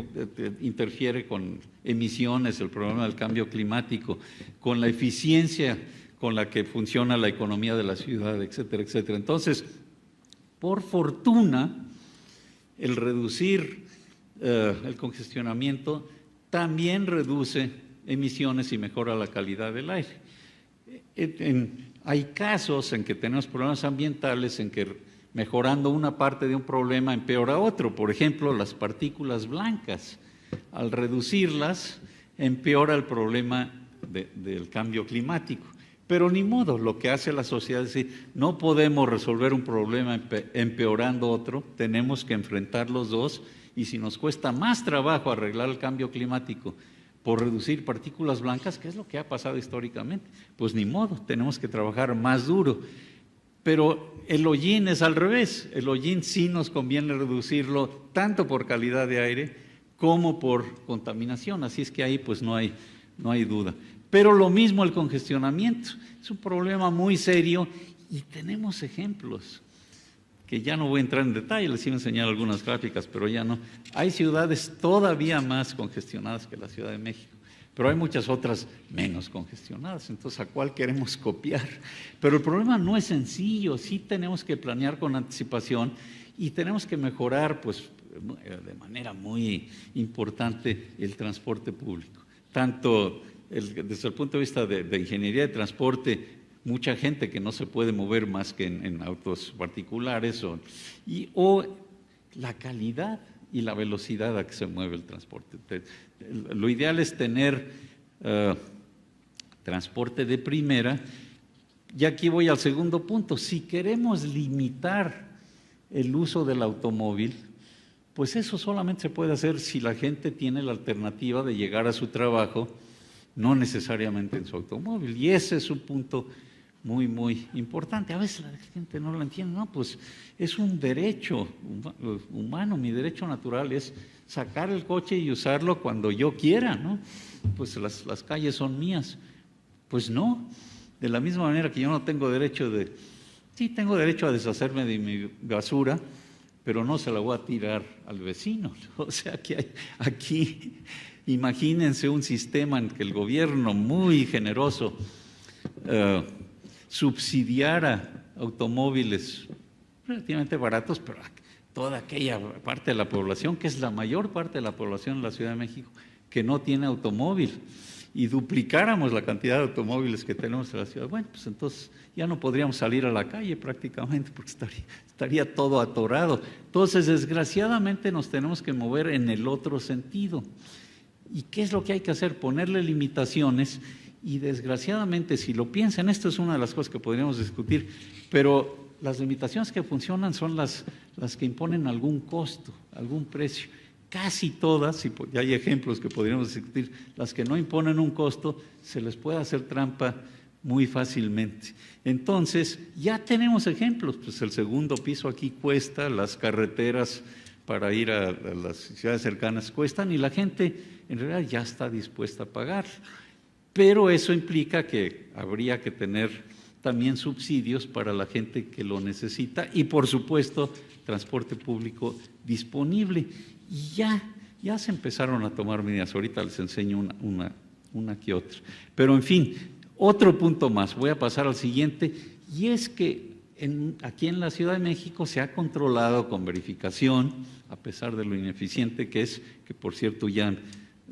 interfiere con emisiones, el problema del cambio climático, con la eficiencia con la que funciona la economía de la ciudad, etcétera, etcétera. Entonces, por fortuna, el reducir el congestionamiento también reduce emisiones y mejora la calidad del aire. Hay casos en que tenemos problemas ambientales en que mejorando una parte de un problema empeora otro. Por ejemplo, las partículas blancas. Al reducirlas, empeora el problema del cambio climático. Pero ni modo, lo que hace la sociedad es decir, no podemos resolver un problema empeorando otro, tenemos que enfrentar los dos, y si nos cuesta más trabajo arreglar el cambio climático por reducir partículas blancas, ¿qué es lo que ha pasado históricamente? Pues ni modo, tenemos que trabajar más duro. Pero el hollín es al revés, el hollín sí nos conviene reducirlo tanto por calidad de aire como por contaminación, así es que ahí pues no hay duda. Pero lo mismo el congestionamiento, es un problema muy serio y tenemos ejemplos que ya no voy a entrar en detalle, les iba a enseñar algunas gráficas, pero ya no. Hay ciudades todavía más congestionadas que la Ciudad de México, pero hay muchas otras menos congestionadas, entonces ¿a cuál queremos copiar? Pero el problema no es sencillo, sí tenemos que planear con anticipación y tenemos que mejorar pues, de manera muy importante el transporte público, tanto desde el punto de vista de ingeniería de transporte, mucha gente que no se puede mover más que en autos particulares o la calidad y la velocidad a que se mueve el transporte. Lo ideal es tener transporte de primera. Y aquí voy al segundo punto. Si queremos limitar el uso del automóvil, pues eso solamente se puede hacer si la gente tiene la alternativa de llegar a su trabajo, no necesariamente en su automóvil. Y ese es un punto muy, muy importante. A veces la gente no lo entiende. No, pues es un derecho humano, mi derecho natural es sacar el coche y usarlo cuando yo quiera, ¿no? Pues las calles son mías. Pues no, de la misma manera que yo no tengo derecho sí tengo derecho a deshacerme de mi basura, pero no se la voy a tirar al vecino. O sea que aquí imagínense un sistema en que el gobierno muy generoso subsidiara automóviles relativamente baratos, pero toda aquella parte de la población, que es la mayor parte de la población en la Ciudad de México, que no tiene automóvil, y duplicáramos la cantidad de automóviles que tenemos en la ciudad, bueno, pues entonces ya no podríamos salir a la calle prácticamente porque estaría todo atorado. Entonces, desgraciadamente nos tenemos que mover en el otro sentido. ¿Y qué es lo que hay que hacer? Ponerle limitaciones y desgraciadamente, si lo piensan, esto es una de las cosas que podríamos discutir, pero las limitaciones que funcionan son las que imponen algún costo, algún precio. Casi todas, y ya hay ejemplos que podríamos discutir, las que no imponen un costo, se les puede hacer trampa muy fácilmente. Entonces, ya tenemos ejemplos, pues el segundo piso aquí cuesta, las carreteras para ir a las ciudades cercanas cuestan y la gente en realidad ya está dispuesta a pagar. Pero eso implica que habría que tener también subsidios para la gente que lo necesita y, por supuesto, transporte público disponible. Y ya se empezaron a tomar medidas. Ahorita les enseño una que otra. Pero, en fin, otro punto más. Voy a pasar al siguiente. Y es que aquí en la Ciudad de México se ha controlado con verificación, a pesar de lo ineficiente que es, que por cierto ya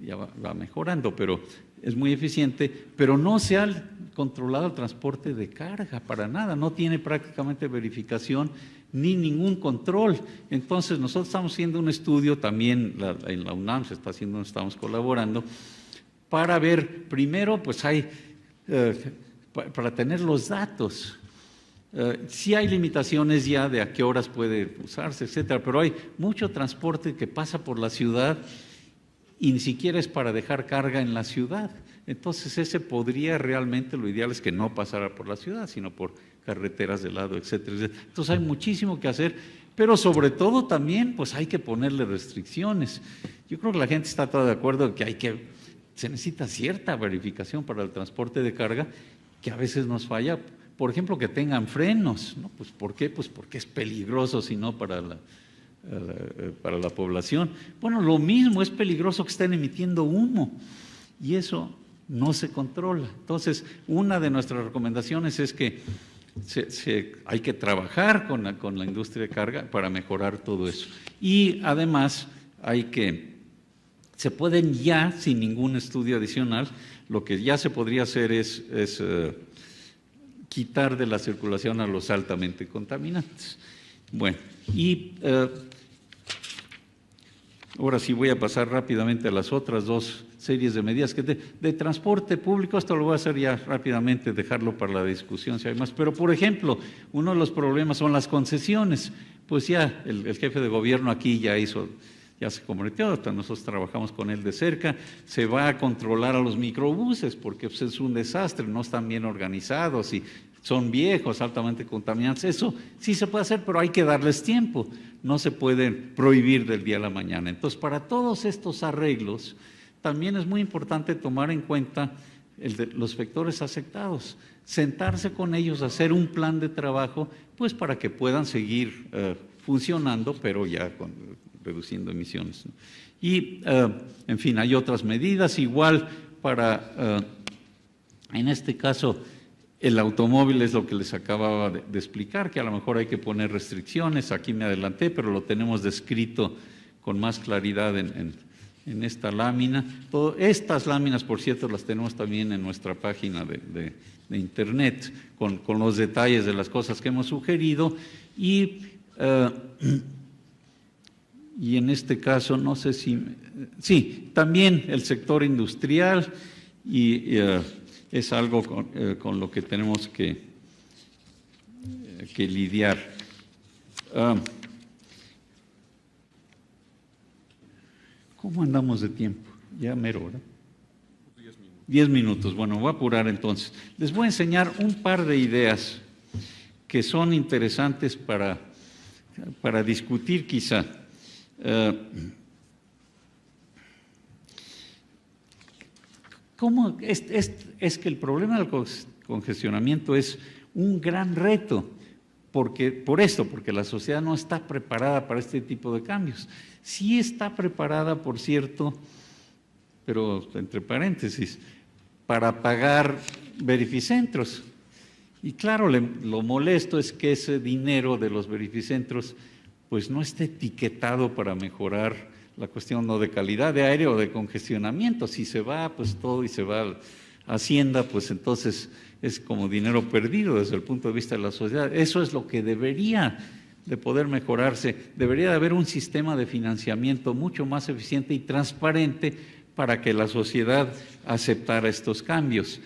va mejorando, pero es muy eficiente, pero no se ha controlado el transporte de carga para nada, no tiene prácticamente verificación ni ningún control. Entonces nosotros estamos haciendo un estudio, también en la UNAM se está haciendo, estamos colaborando, para ver, primero, pues hay, para tener los datos. Sí hay limitaciones ya de a qué horas puede usarse, etcétera, pero hay mucho transporte que pasa por la ciudad y ni siquiera es para dejar carga en la ciudad. Entonces ese podría realmente, lo ideal es que no pasara por la ciudad, sino por carreteras de lado, etcétera, etcétera. Entonces hay muchísimo que hacer, pero sobre todo también pues hay que ponerle restricciones. Yo creo que la gente está toda de acuerdo que se necesita cierta verificación para el transporte de carga, que a veces nos falla. Por ejemplo, que tengan frenos, ¿no? Pues ¿por qué? Pues porque es peligroso, si no para la población. Bueno, lo mismo, es peligroso que estén emitiendo humo y eso no se controla. Entonces, una de nuestras recomendaciones es que hay que trabajar con la industria de carga para mejorar todo eso. Y además se pueden ya, sin ningún estudio adicional, lo que ya se podría hacer es quitar de la circulación a los altamente contaminantes. Bueno, y ahora sí voy a pasar rápidamente a las otras dos series de medidas que de transporte público. Esto lo voy a hacer ya rápidamente, dejarlo para la discusión si hay más. Pero, por ejemplo, uno de los problemas son las concesiones. Pues ya el jefe de gobierno aquí ya se comprometió, nosotros trabajamos con él de cerca, se va a controlar a los microbuses porque pues, es un desastre, no están bien organizados y son viejos, altamente contaminantes. Eso sí se puede hacer, pero hay que darles tiempo, no se pueden prohibir del día a la mañana. Entonces, para todos estos arreglos, también es muy importante tomar en cuenta los sectores afectados, sentarse con ellos, hacer un plan de trabajo, pues para que puedan seguir funcionando, pero ya reduciendo emisiones, ¿no? Y, en fin, hay otras medidas, igual en este caso, el automóvil es lo que les acababa de explicar, que a lo mejor hay que poner restricciones, aquí me adelanté, pero lo tenemos descrito con más claridad en esta lámina. Estas láminas, por cierto, las tenemos también en nuestra página de internet, con los detalles de las cosas que hemos sugerido y en este caso, no sé sí, también el sector industrial y es algo con lo que tenemos que lidiar. ¿Cómo andamos de tiempo? Ya mero, ¿verdad? 10 minutos. Bueno, voy a apurar entonces. Les voy a enseñar un par de ideas que son interesantes para discutir quizá. ¿Cómo es que el problema del congestionamiento es un gran reto? Porque la sociedad no está preparada para este tipo de cambios. Sí está preparada, por cierto, pero entre paréntesis, para pagar verificentros. Y claro, lo molesto es que ese dinero de los verificentros pues no esté etiquetado para mejorar la cuestión no de calidad de aire o de congestionamiento. Si se va pues todo y se va a Hacienda, pues entonces es como dinero perdido desde el punto de vista de la sociedad. Eso es lo que debería de poder mejorarse. Debería de haber un sistema de financiamiento mucho más eficiente y transparente para que la sociedad aceptara estos cambios.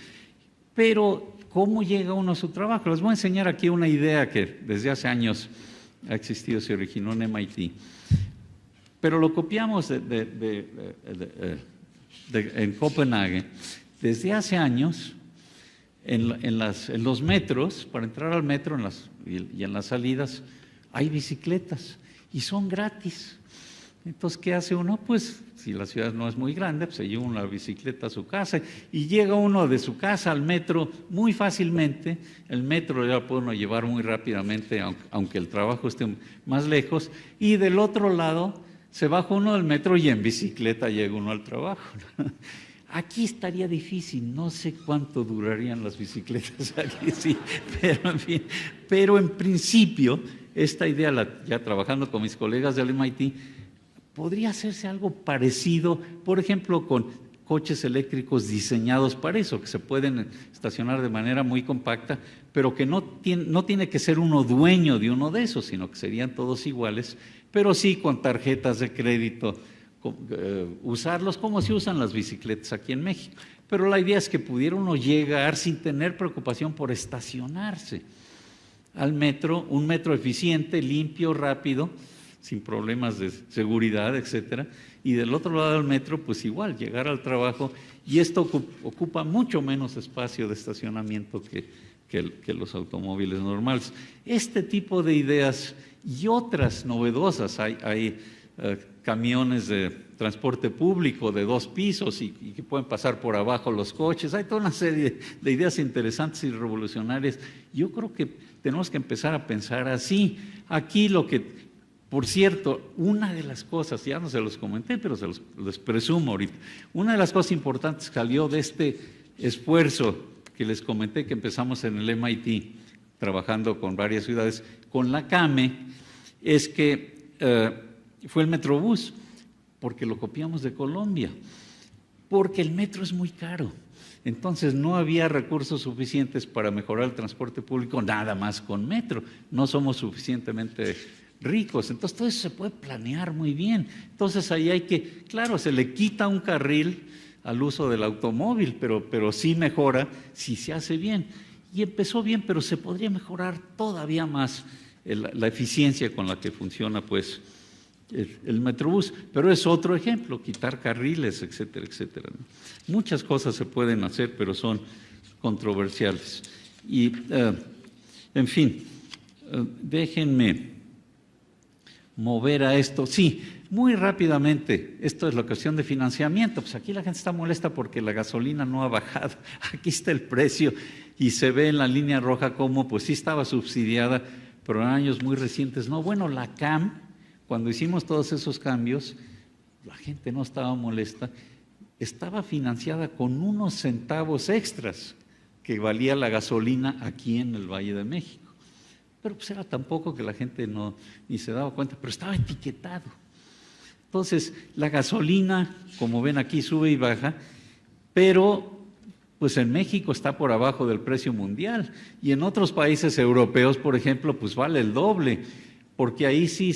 Pero, ¿cómo llega uno a su trabajo? Les voy a enseñar aquí una idea que desde hace años ha existido, se originó en MIT, pero lo copiamos en Copenhague. Desde hace años, en los metros, para entrar al metro y en las salidas, hay bicicletas y son gratis. Entonces, ¿qué hace uno? Pues, si la ciudad no es muy grande, pues se lleva una bicicleta a su casa y llega uno de su casa al metro muy fácilmente. El metro ya lo puede uno llevar muy rápidamente, aunque el trabajo esté más lejos. Y del otro lado, se baja uno del metro y en bicicleta llega uno al trabajo. Aquí estaría difícil, no sé cuánto durarían las bicicletas aquí, sí, pero en fin. Pero en principio, esta idea, ya trabajando con mis colegas del MIT, podría hacerse algo parecido, por ejemplo, con coches eléctricos diseñados para eso, que se pueden estacionar de manera muy compacta, pero que no tiene que ser uno dueño de uno de esos, sino que serían todos iguales, pero sí con tarjetas de crédito, usarlos como se usan las bicicletas aquí en México. Pero la idea es que pudiera uno llegar sin tener preocupación por estacionarse al metro, un metro eficiente, limpio, rápido, sin problemas de seguridad, etcétera. Y del otro lado del metro, pues igual, llegar al trabajo, y esto ocupa mucho menos espacio de estacionamiento que los automóviles normales. Este tipo de ideas y otras novedosas, hay camiones de transporte público de 2 pisos y que pueden pasar por abajo los coches, hay toda una serie de ideas interesantes y revolucionarias. Yo creo que tenemos que empezar a pensar así. Aquí por cierto, una de las cosas, ya no se los comenté, pero les presumo ahorita, una de las cosas importantes que salió de este esfuerzo que les comenté que empezamos en el MIT, trabajando con varias ciudades, con la CAME, es que fue el Metrobús, porque lo copiamos de Colombia, porque el metro es muy caro. Entonces no había recursos suficientes para mejorar el transporte público nada más con metro, no somos suficientemente ricos, entonces todo eso se puede planear muy bien. Entonces ahí claro, se le quita un carril al uso del automóvil, pero sí mejora si se hace bien. Y empezó bien, pero se podría mejorar todavía más la eficiencia con la que funciona pues el Metrobús. Pero es otro ejemplo, quitar carriles, etcétera, etcétera, ¿no? Muchas cosas se pueden hacer, pero son controversiales. Y, en fin, déjenme mover a esto. Sí, muy rápidamente, esto es la cuestión de financiamiento. Pues aquí la gente está molesta porque la gasolina no ha bajado. Aquí está el precio y se ve en la línea roja cómo pues sí estaba subsidiada, pero en años muy recientes no. Bueno, la CAM, cuando hicimos todos esos cambios, la gente no estaba molesta, estaba financiada con unos centavos extras que valía la gasolina aquí en el Valle de México. Pero pues era tan poco que la gente ni se daba cuenta, pero estaba etiquetado. Entonces, la gasolina, como ven aquí, sube y baja, pero pues en México está por abajo del precio mundial, y en otros países europeos, por ejemplo, pues vale el doble, porque ahí sí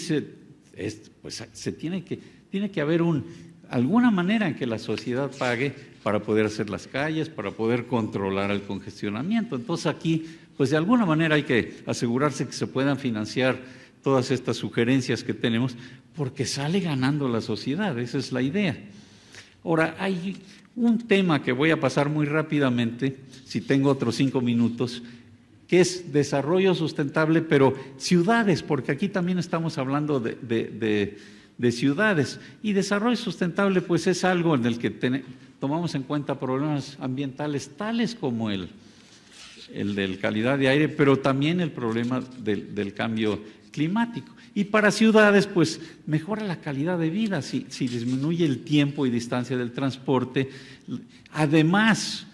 tiene que haber alguna manera en que la sociedad pague para poder hacer las calles, para poder controlar el congestionamiento. Entonces aquí, pues de alguna manera hay que asegurarse que se puedan financiar todas estas sugerencias que tenemos, porque sale ganando la sociedad, esa es la idea. Ahora, hay un tema que voy a pasar muy rápidamente, si tengo otros 5 minutos, que es desarrollo sustentable, pero ciudades, porque aquí también estamos hablando de ciudades. Y desarrollo sustentable pues es algo en el que tomamos en cuenta problemas ambientales tales como el de calidad de aire, pero también el problema del cambio climático. Y para ciudades pues mejora la calidad de vida si disminuye el tiempo y distancia del transporte. Además,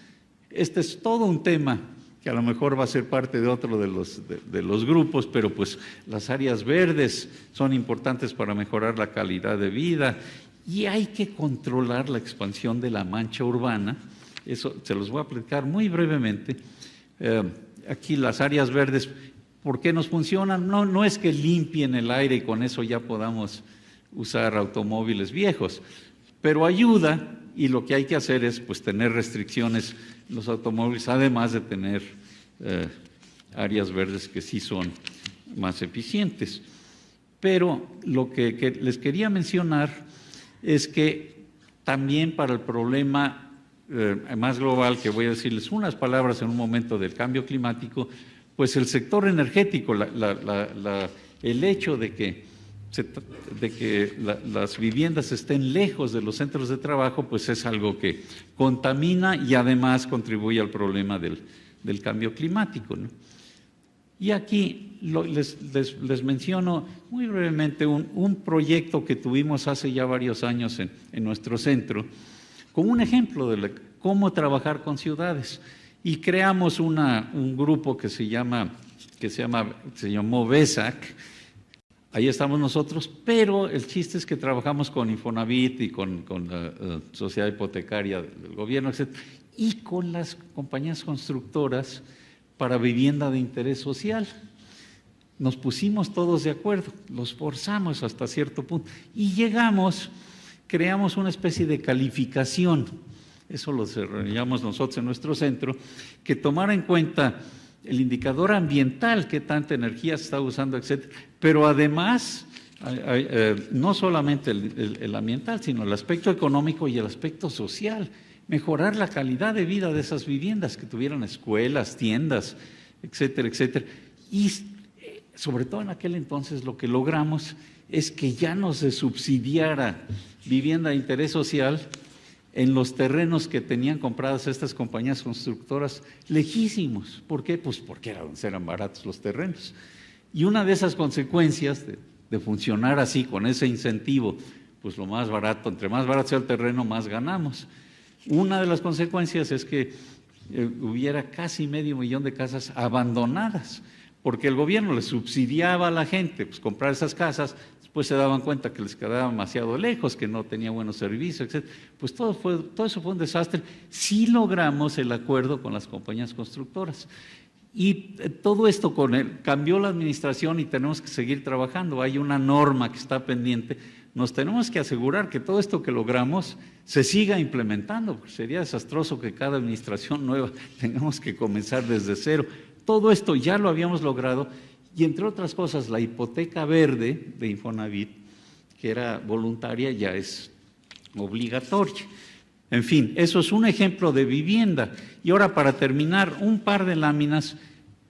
este es todo un tema que a lo mejor va a ser parte de otro de los grupos, pero pues las áreas verdes son importantes para mejorar la calidad de vida, y hay que controlar la expansión de la mancha urbana. Eso se los voy a platicar muy brevemente. Aquí las áreas verdes, ¿por qué nos funcionan? No es que limpien el aire y con eso ya podamos usar automóviles viejos, pero ayuda. Y lo que hay que hacer es pues tener restricciones en los automóviles, además de tener áreas verdes que sí son más eficientes. Pero lo que les quería mencionar es que también para el problema más global, que voy a decirles unas palabras en un momento del cambio climático, pues el sector energético, el hecho de que las viviendas estén lejos de los centros de trabajo, pues es algo que contamina y además contribuye al problema del cambio climático, ¿no? Y aquí les menciono muy brevemente un proyecto que tuvimos hace ya varios años en nuestro centro, como un ejemplo de cómo trabajar con ciudades. Y creamos un grupo que se llamó BESAC. ahí estamos nosotros, pero el chiste es que trabajamos con Infonavit y con la sociedad hipotecaria del gobierno, etc., y con las compañías constructoras para vivienda de interés social. Nos pusimos todos de acuerdo, los forzamos hasta cierto punto y creamos una especie de calificación, eso lo desarrollamos nosotros en nuestro centro, que tomara en cuenta el indicador ambiental, qué tanta energía se está usando, etcétera, pero además no solamente el ambiental, sino el aspecto económico y el aspecto social, mejorar la calidad de vida de esas viviendas, que tuvieran escuelas, tiendas, etcétera, etcétera. Y sobre todo en aquel entonces lo que logramos es que ya no se subsidiara vivienda de interés social en los terrenos que tenían compradas estas compañías constructoras lejísimos. ¿Por qué? Pues porque eran baratos los terrenos. Y una de esas consecuencias de funcionar así, con ese incentivo, pues lo más barato, entre más barato sea el terreno, más ganamos. Una de las consecuencias es que hubiera casi 500,000 de casas abandonadas, porque el gobierno les subsidiaba a la gente pues, comprar esas casas, después se daban cuenta que les quedaba demasiado lejos, que no tenía buenos servicios, etc. Pues todo eso fue un desastre. Sí logramos el acuerdo con las compañías constructoras. Y todo esto cambió la administración y tenemos que seguir trabajando. Hay una norma que está pendiente. Nos tenemos que asegurar que todo esto que logramos se siga implementando, porque sería desastroso que cada administración nueva tengamos que comenzar desde cero. Todo esto ya lo habíamos logrado y, entre otras cosas, la hipoteca verde de Infonavit, que era voluntaria, ya es obligatoria. En fin, eso es un ejemplo de vivienda. Y ahora, para terminar, un par de láminas.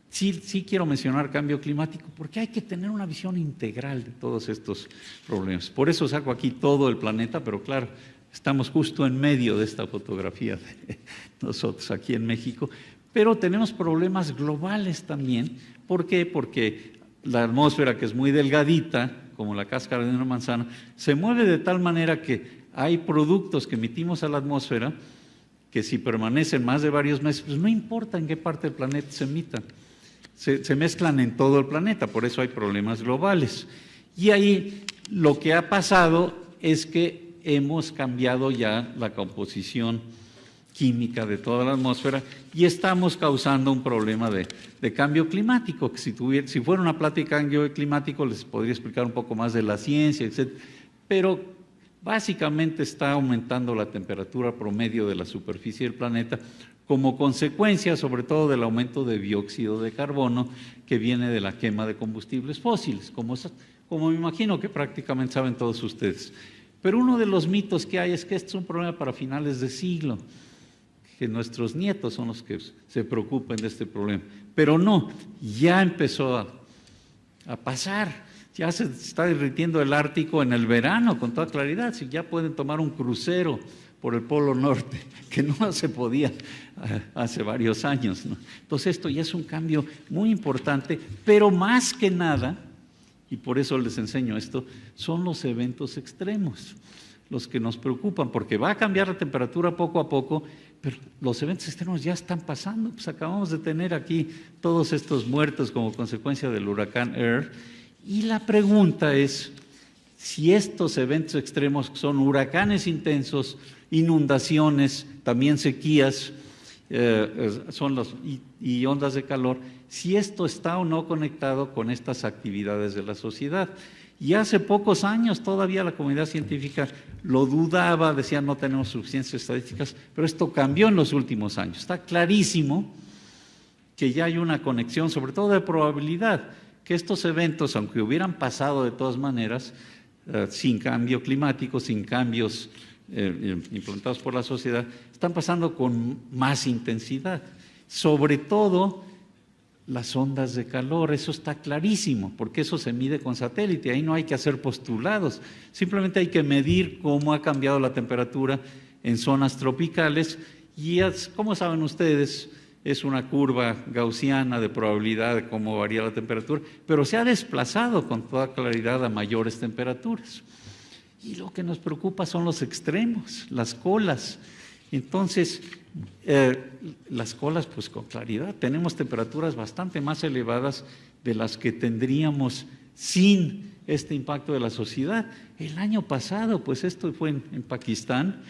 Sí quiero mencionar cambio climático, porque hay que tener una visión integral de todos estos problemas. Por eso saco aquí todo el planeta, pero claro, estamos justo en medio de esta fotografía de nosotros aquí en México. Pero tenemos problemas globales también. ¿Por qué? Porque la atmósfera, que es muy delgadita, como la cáscara de una manzana, se mueve de tal manera que hay productos que emitimos a la atmósfera que si permanecen más de varios meses, pues no importa en qué parte del planeta se emitan. Se mezclan en todo el planeta, por eso hay problemas globales. Y ahí lo que ha pasado es que hemos cambiado ya la composición química de toda la atmósfera y estamos causando un problema de cambio climático, que si fuera una plática de cambio climático les podría explicar un poco más de la ciencia, etc. Pero básicamente está aumentando la temperatura promedio de la superficie del planeta como consecuencia sobre todo del aumento de dióxido de carbono que viene de la quema de combustibles fósiles, como me imagino que prácticamente saben todos ustedes. Pero uno de los mitos que hay es que este es un problema para finales de siglo, que nuestros nietos son los que se preocupen de este problema. Pero no, ya empezó a pasar, ya se está derritiendo el Ártico en el verano con toda claridad, si ya pueden tomar un crucero por el Polo Norte, que no se podía hace varios años, ¿no? Entonces esto ya es un cambio muy importante, pero más que nada, y por eso les enseño esto, son los eventos extremos los que nos preocupan, porque va a cambiar la temperatura poco a poco, pero los eventos extremos ya están pasando. Pues acabamos de tener aquí todos estos muertos como consecuencia del huracán Earl, y la pregunta es si estos eventos extremos son huracanes intensos, inundaciones, también sequías, y ondas de calor, si esto está o no conectado con estas actividades de la sociedad. Y hace pocos años todavía la comunidad científica lo dudaba, decía no tenemos suficientes estadísticas, pero esto cambió en los últimos años. Está clarísimo que ya hay una conexión, sobre todo de probabilidad, que estos eventos, aunque hubieran pasado de todas maneras, sin cambio climático, sin cambios implantados por la sociedad, están pasando con más intensidad. Sobre todo las ondas de calor, eso está clarísimo, porque eso se mide con satélite, ahí no hay que hacer postulados, simplemente hay que medir cómo ha cambiado la temperatura en zonas tropicales y, como saben ustedes, es una curva gaussiana de probabilidad de cómo varía la temperatura, pero se ha desplazado con toda claridad a mayores temperaturas. Y lo que nos preocupa son los extremos, las colas. Entonces, las colas, pues con claridad, tenemos temperaturas bastante más elevadas de las que tendríamos sin este impacto de la sociedad. El año pasado, pues esto fue en Pakistán,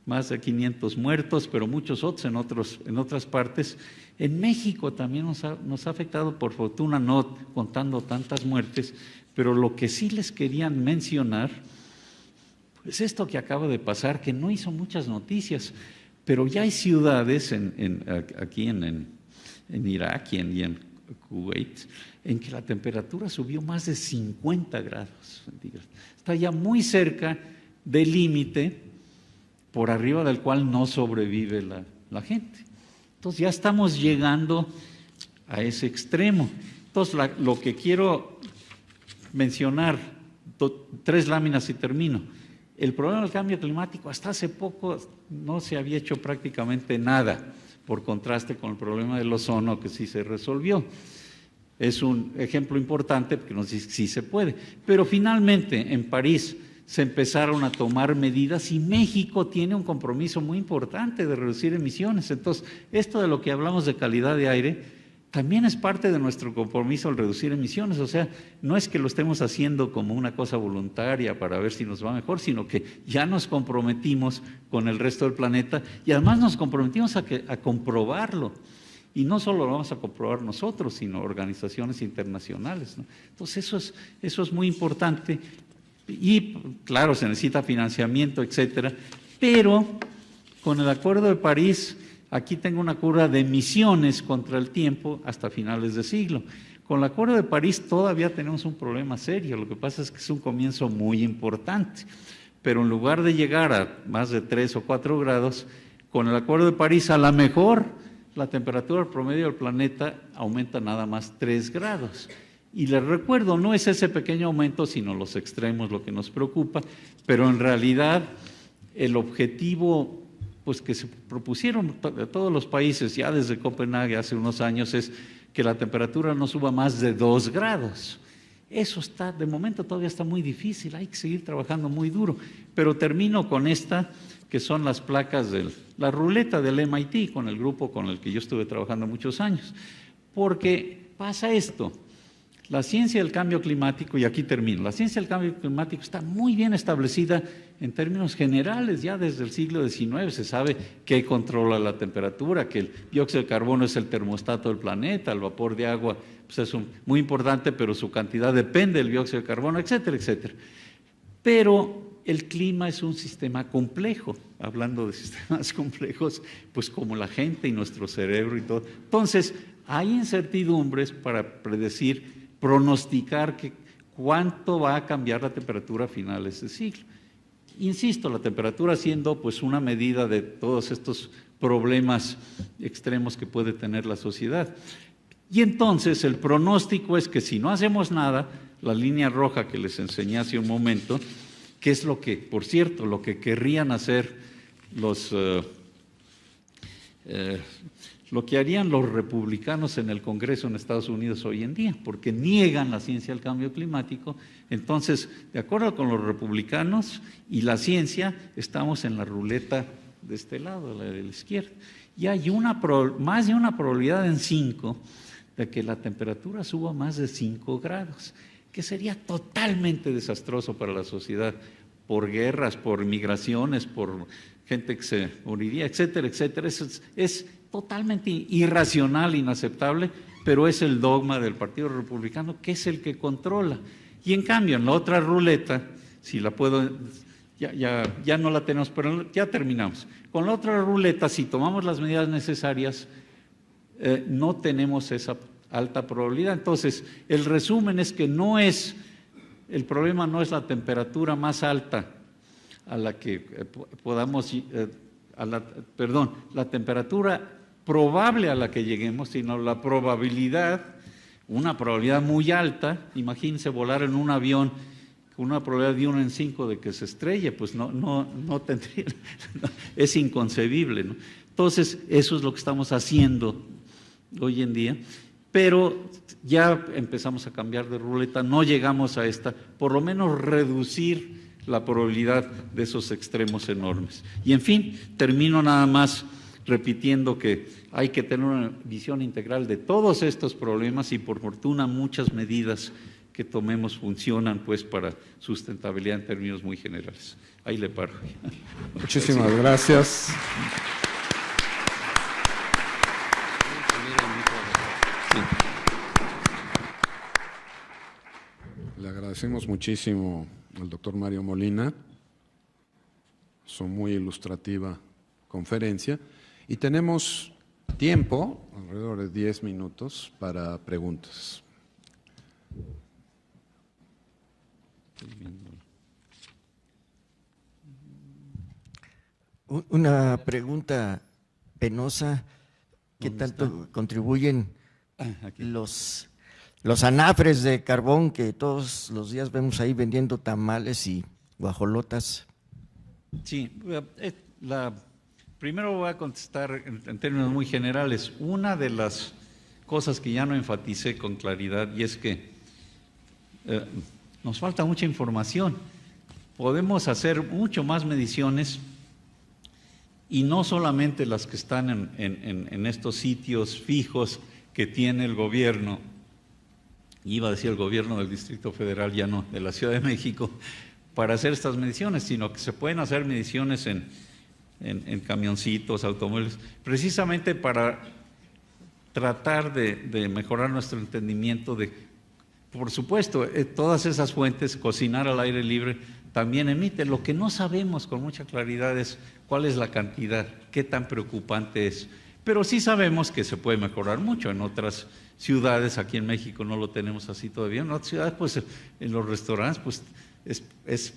más de 500 muertos, pero muchos otros en otras partes. En México también nos ha afectado, por fortuna no contando tantas muertes, pero lo que sí les querían mencionar es esto que acaba de pasar, que no hizo muchas noticias, pero ya hay ciudades aquí en Irak y en Kuwait, en que la temperatura subió más de 50 grados centígrados. Está ya muy cerca del límite por arriba del cual no sobrevive la gente. Entonces ya estamos llegando a ese extremo. Entonces lo que quiero mencionar, 3 láminas y termino. El problema del cambio climático hasta hace poco no se había hecho prácticamente nada, por contraste con el problema del ozono que sí se resolvió. Es un ejemplo importante porque nos dice que sí se puede. Pero finalmente en París se empezaron a tomar medidas y México tiene un compromiso muy importante de reducir emisiones. Entonces, esto de lo que hablamos de calidad de aire también es parte de nuestro compromiso al reducir emisiones. O sea, no es que lo estemos haciendo como una cosa voluntaria para ver si nos va mejor, sino que ya nos comprometimos con el resto del planeta y además nos comprometimos a comprobarlo. Y no solo lo vamos a comprobar nosotros, sino organizaciones internacionales, ¿no? Entonces, eso es muy importante. Y claro, se necesita financiamiento, etcétera, pero con el Acuerdo de París, aquí tengo una curva de emisiones contra el tiempo hasta finales de siglo. Con el Acuerdo de París todavía tenemos un problema serio, lo que pasa es que es un comienzo muy importante, pero en lugar de llegar a más de 3 o 4 grados, con el Acuerdo de París a lo mejor la temperatura promedio del planeta aumenta nada más 3 grados. Y les recuerdo, no es ese pequeño aumento, sino los extremos lo que nos preocupa, pero en realidad el objetivo pues, que se propusieron todos los países ya desde Copenhague hace unos años es que la temperatura no suba más de 2 grados. Eso está, de momento todavía está muy difícil, hay que seguir trabajando muy duro. Pero termino con esta, que son las placas de la ruleta del MIT, con el grupo con el que yo estuve trabajando muchos años. Porque pasa esto. La ciencia del cambio climático, y aquí termino, la ciencia del cambio climático está muy bien establecida en términos generales, ya desde el siglo XIX se sabe que controla la temperatura, que el dióxido de carbono es el termostato del planeta, el vapor de agua pues es muy importante, pero su cantidad depende del dióxido de carbono, etcétera, etcétera. Pero el clima es un sistema complejo, hablando de sistemas complejos, pues como la gente y nuestro cerebro y todo. Entonces, hay incertidumbres para predecir, pronosticar cuánto va a cambiar la temperatura a finales de siglo. Insisto, la temperatura siendo pues una medida de todos estos problemas extremos que puede tener la sociedad. Y entonces el pronóstico es que si no hacemos nada, la línea roja que les enseñé hace un momento, que es lo que, por cierto, lo que querrían hacer lo que harían los republicanos en el Congreso en Estados Unidos hoy en día, porque niegan la ciencia del cambio climático. Entonces, de acuerdo con los republicanos y la ciencia, estamos en la ruleta de este lado, la de la izquierda. Y hay más de una probabilidad en 5 de que la temperatura suba más de 5 grados, que sería totalmente desastroso para la sociedad, por guerras, por migraciones, por gente que se moriría, etcétera, etcétera. Es totalmente irracional, inaceptable, pero es el dogma del Partido Republicano, que es el que controla. Y en cambio, en la otra ruleta, si la puedo, ya no la tenemos, pero ya terminamos. Con la otra ruleta, si tomamos las medidas necesarias, no tenemos esa alta probabilidad. Entonces, el resumen es que el problema no es la temperatura más alta a la que podamos, la temperatura probable a la que lleguemos, sino la probabilidad, una probabilidad muy alta. Imagínense volar en un avión con una probabilidad de 1 en 5 de que se estrelle, pues no tendría, es inconcebible, ¿no? Entonces, eso es lo que estamos haciendo hoy en día, pero ya empezamos a cambiar de ruleta, no llegamos a esta, por lo menos reducir la probabilidad de esos extremos enormes. Y en fin, termino nada más repitiendo que hay que tener una visión integral de todos estos problemas y por fortuna muchas medidas que tomemos funcionan pues para sustentabilidad en términos muy generales. Ahí le paro. Muchísimas gracias. Le agradecemos muchísimo al doctor Mario Molina su muy ilustrativa conferencia y tenemos tiempo, alrededor de 10 minutos, para preguntas. Una pregunta penosa, ¿qué tanto contribuyen los anafres de carbón que todos los días vemos ahí vendiendo tamales y guajolotas? Sí, primero voy a contestar en términos muy generales. Una de las cosas que ya no enfaticé con claridad y es que nos falta mucha información. Podemos hacer mucho más mediciones y no solamente las que están en estos sitios fijos que tiene el gobierno, iba a decir el gobierno del Distrito Federal, ya no, de la Ciudad de México, para hacer estas mediciones, sino que se pueden hacer mediciones en camioncitos, automóviles, precisamente para tratar de mejorar nuestro entendimiento de, por supuesto, todas esas fuentes, cocinar al aire libre, también emite. Lo que no sabemos con mucha claridad es cuál es la cantidad, qué tan preocupante es. Pero sí sabemos que se puede mejorar mucho. En otras ciudades, aquí en México no lo tenemos así todavía. En otras ciudades, pues en los restaurantes, pues es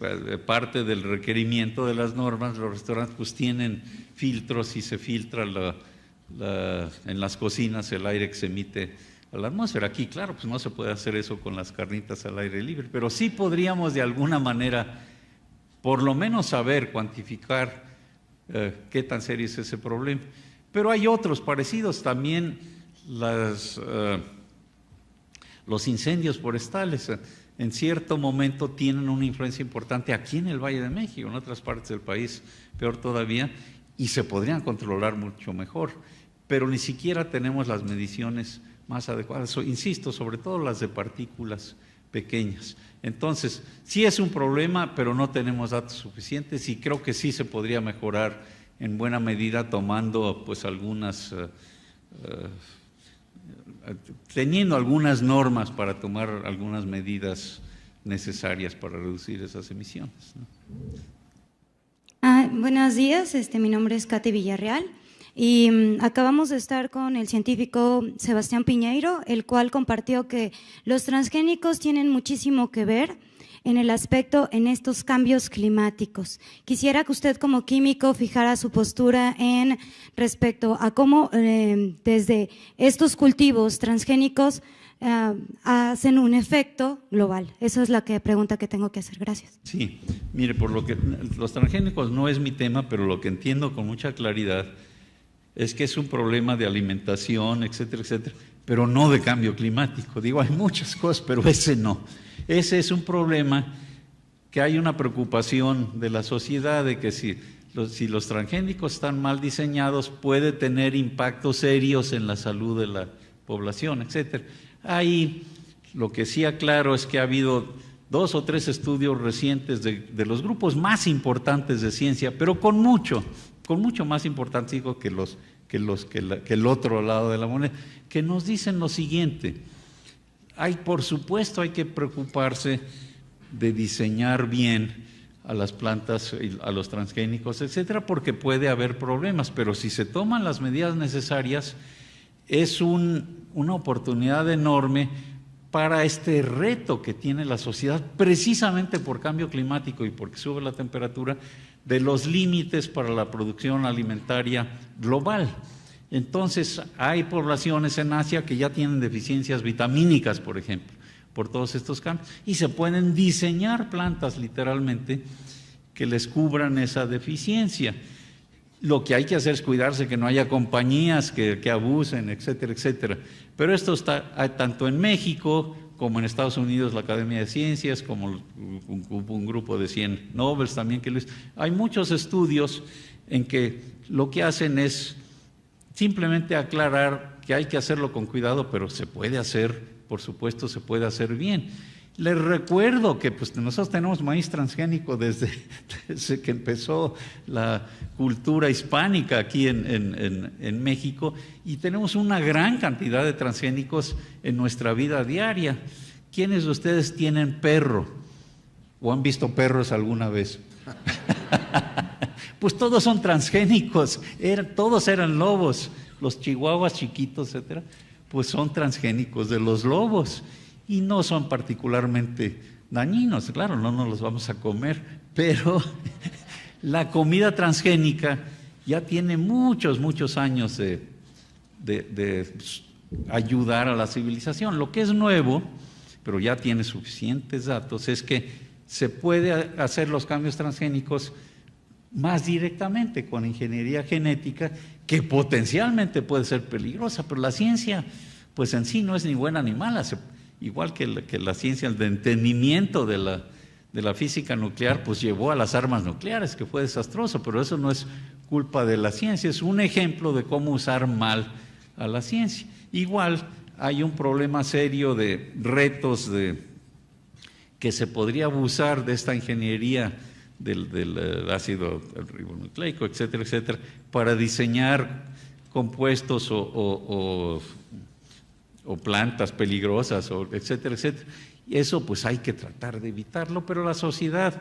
parte del requerimiento de las normas. Los restaurantes pues tienen filtros y se filtra en las cocinas el aire que se emite a la atmósfera. Aquí, claro, pues no se puede hacer eso con las carnitas al aire libre, pero sí podríamos de alguna manera, por lo menos saber, cuantificar qué tan serio es ese problema. Pero hay otros parecidos también, los incendios forestales. En cierto momento tienen una influencia importante aquí en el Valle de México, en otras partes del país, peor todavía, y se podrían controlar mucho mejor, pero ni siquiera tenemos las mediciones más adecuadas, insisto, sobre todo las de partículas pequeñas. Entonces, sí es un problema, pero no tenemos datos suficientes y creo que sí se podría mejorar en buena medida tomando pues algunas, teniendo algunas normas para tomar algunas medidas necesarias para reducir esas emisiones, ¿no? Buenos días, mi nombre es Katy Villarreal y acabamos de estar con el científico Sebastián Piñeiro, el cual compartió que los transgénicos tienen muchísimo que ver en el aspecto en estos cambios climáticos. Quisiera que usted como químico fijara su postura en respecto a cómo desde estos cultivos transgénicos hacen un efecto global. Esa es la pregunta que tengo que hacer. Gracias. Sí, mire, por lo que los transgénicos no es mi tema, pero lo que entiendo con mucha claridad es que es un problema de alimentación, etcétera, etcétera, pero no de cambio climático. Digo, hay muchas cosas, pero ese no. Ese es un problema que hay una preocupación de la sociedad de que si los transgénicos están mal diseñados puede tener impactos serios en la salud de la población, etcétera. Ahí lo que sí aclaro es que ha habido 2 o 3 estudios recientes de los grupos más importantes de ciencia, pero con mucho más importantes, digo, que el otro lado de la moneda, que nos dicen lo siguiente: por supuesto hay que preocuparse de diseñar bien a las plantas, a los transgénicos, etcétera, porque puede haber problemas, pero si se toman las medidas necesarias, es una oportunidad enorme para este reto que tiene la sociedad, precisamente por cambio climático y porque sube la temperatura, de los límites para la producción alimentaria global. Entonces, hay poblaciones en Asia que ya tienen deficiencias vitamínicas, por ejemplo, por todos estos cambios, y se pueden diseñar plantas literalmente que les cubran esa deficiencia. Lo que hay que hacer es cuidarse que no haya compañías que abusen, etcétera, etcétera. Pero esto está tanto en México como en Estados Unidos, la Academia de Ciencias, como un grupo de 100 Nobel también que lo hizo. Hay muchos estudios en que lo que hacen es simplemente aclarar que hay que hacerlo con cuidado, pero se puede hacer, por supuesto, se puede hacer bien. Les recuerdo que pues, nosotros tenemos maíz transgénico desde que empezó la cultura hispánica aquí en México, y tenemos una gran cantidad de transgénicos en nuestra vida diaria. ¿Quiénes de ustedes tienen perro o han visto perros alguna vez? Pues todos son transgénicos, todos eran lobos, los chihuahuas chiquitos, etcétera, pues son transgénicos de los lobos y no son particularmente dañinos, claro, no nos los vamos a comer, pero la comida transgénica ya tiene muchos años de ayudar a la civilización. Lo que es nuevo, pero ya tiene suficientes datos, es que se puede hacer los cambios transgénicos más directamente con ingeniería genética, que potencialmente puede ser peligrosa, pero la ciencia pues en sí no es ni buena ni mala, igual que la ciencia, el de entendimiento de la física nuclear pues llevó a las armas nucleares, que fue desastroso, pero eso no es culpa de la ciencia, es un ejemplo de cómo usar mal a la ciencia. Igual hay un problema serio de retos que se podría abusar de esta ingeniería del ácido ribonucleico, etcétera, etcétera, para diseñar compuestos o plantas peligrosas, etcétera, etcétera. Y eso pues hay que tratar de evitarlo, pero la sociedad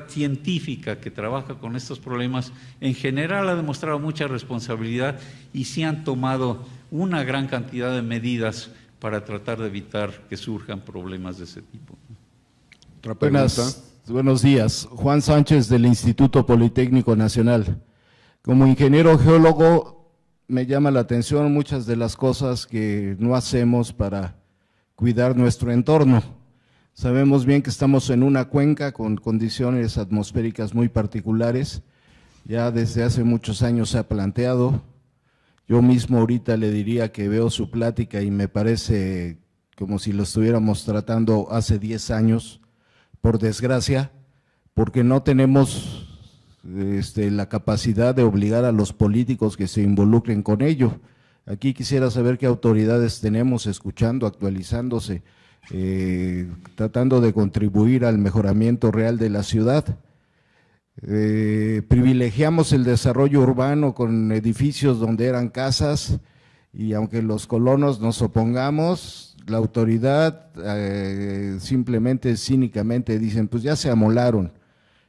científica que trabaja con estos problemas en general ha demostrado mucha responsabilidad y sí han tomado una gran cantidad de medidas para tratar de evitar que surjan problemas de ese tipo. Otra pregunta. Buenos días, Juan Sánchez del Instituto Politécnico Nacional. Como ingeniero geólogo me llama la atención muchas de las cosas que no hacemos para cuidar nuestro entorno. Sabemos bien que estamos en una cuenca con condiciones atmosféricas muy particulares, ya desde hace muchos años se ha planteado. Yo mismo ahorita le diría que veo su plática y me parece como si lo estuviéramos tratando hace 10 años, por desgracia, porque no tenemos la capacidad de obligar a los políticos que se involucren con ello. Aquí quisiera saber qué autoridades tenemos escuchando, actualizándose, tratando de contribuir al mejoramiento real de la ciudad. Privilegiamos el desarrollo urbano con edificios donde eran casas y aunque los colonos nos opongamos, la autoridad simplemente cínicamente dicen pues ya se amolaron.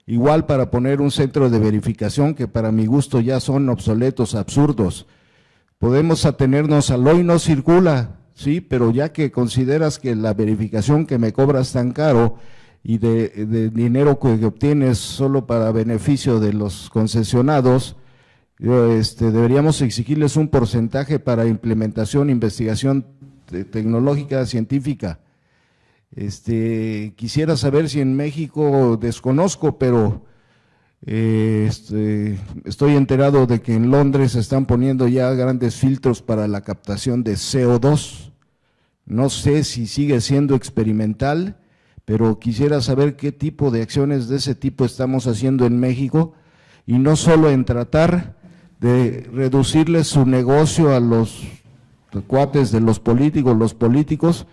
Igual para poner un centro de verificación que para mi gusto ya son obsoletos, absurdos. Podemos atenernos al hoy no circula, sí, pero ya que consideras que la verificación que me cobras tan caro y de dinero que obtienes solo para beneficio de los concesionados, deberíamos exigirles un porcentaje para implementación, investigación tecnológica, científica. Quisiera saber si en México, desconozco, pero estoy enterado de que en Londres se están poniendo ya grandes filtros para la captación de CO2. No sé si sigue siendo experimental, pero quisiera saber qué tipo de acciones de ese tipo estamos haciendo en México, y no solo en tratar de reducirles su negocio a los cuates de los políticos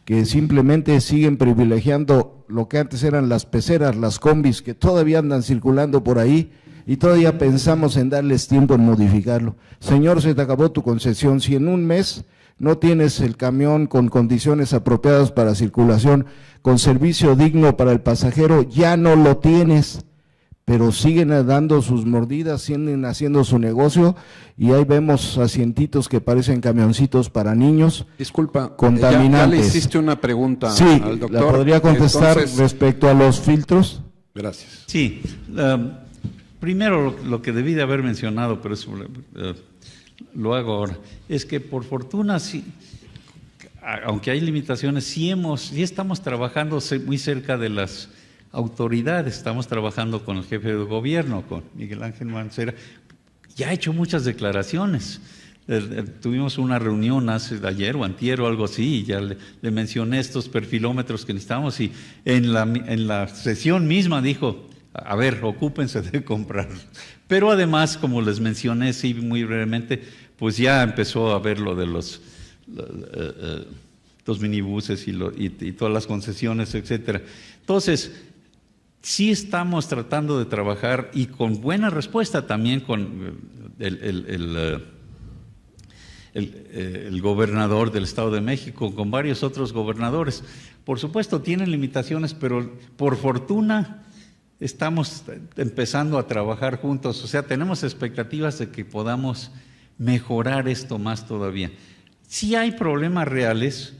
que simplemente siguen privilegiando lo que antes eran las peceras, las combis, que todavía andan circulando por ahí y todavía pensamos en darles tiempo en modificarlo. Señor, se te acabó tu concesión. Si en un mes no tienes el camión con condiciones apropiadas para circulación, con servicio digno para el pasajero, ya no lo tienes. Pero siguen dando sus mordidas, siguen haciendo su negocio, y ahí vemos asientitos que parecen camioncitos para niños. Disculpa, contaminantes. Ya le hiciste una pregunta sí, al doctor. ¿la podría contestar respecto a los filtros? Gracias. Sí, primero lo que debí de haber mencionado, pero eso lo hago ahora, es que por fortuna, sí, aunque hay limitaciones, sí estamos trabajando muy cerca de las autoridades, estamos trabajando con el jefe de gobierno, con Miguel Ángel Mancera, ya ha hecho muchas declaraciones. Tuvimos una reunión ayer o antier o algo así, y ya le mencioné estos perfilómetros que necesitamos, y en la sesión misma dijo, a ver, ocúpense de comprarlos. Pero además, como les mencioné, sí, muy brevemente, pues ya empezó a ver lo de los minibuses y todas las concesiones, etcétera. Entonces, sí estamos tratando de trabajar y con buena respuesta también con el gobernador del Estado de México, con varios otros gobernadores. Por supuesto, tienen limitaciones, pero por fortuna estamos empezando a trabajar juntos. O sea, tenemos expectativas de que podamos mejorar esto más todavía. Sí hay problemas reales.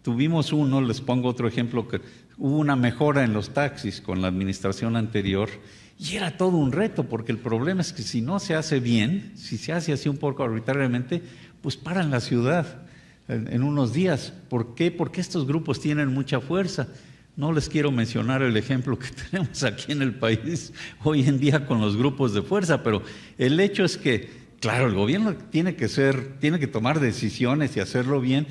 Tuvimos uno, les pongo otro ejemplo, que hubo una mejora en los taxis con la administración anterior y era todo un reto, porque el problema es que si no se hace bien, si se hace así un poco arbitrariamente, pues paran la ciudad en unos días. ¿Por qué? Porque estos grupos tienen mucha fuerza. No les quiero mencionar el ejemplo que tenemos aquí en el país hoy en día con los grupos de fuerza, pero el hecho es que, claro, el gobierno tiene que tomar decisiones y hacerlo bien,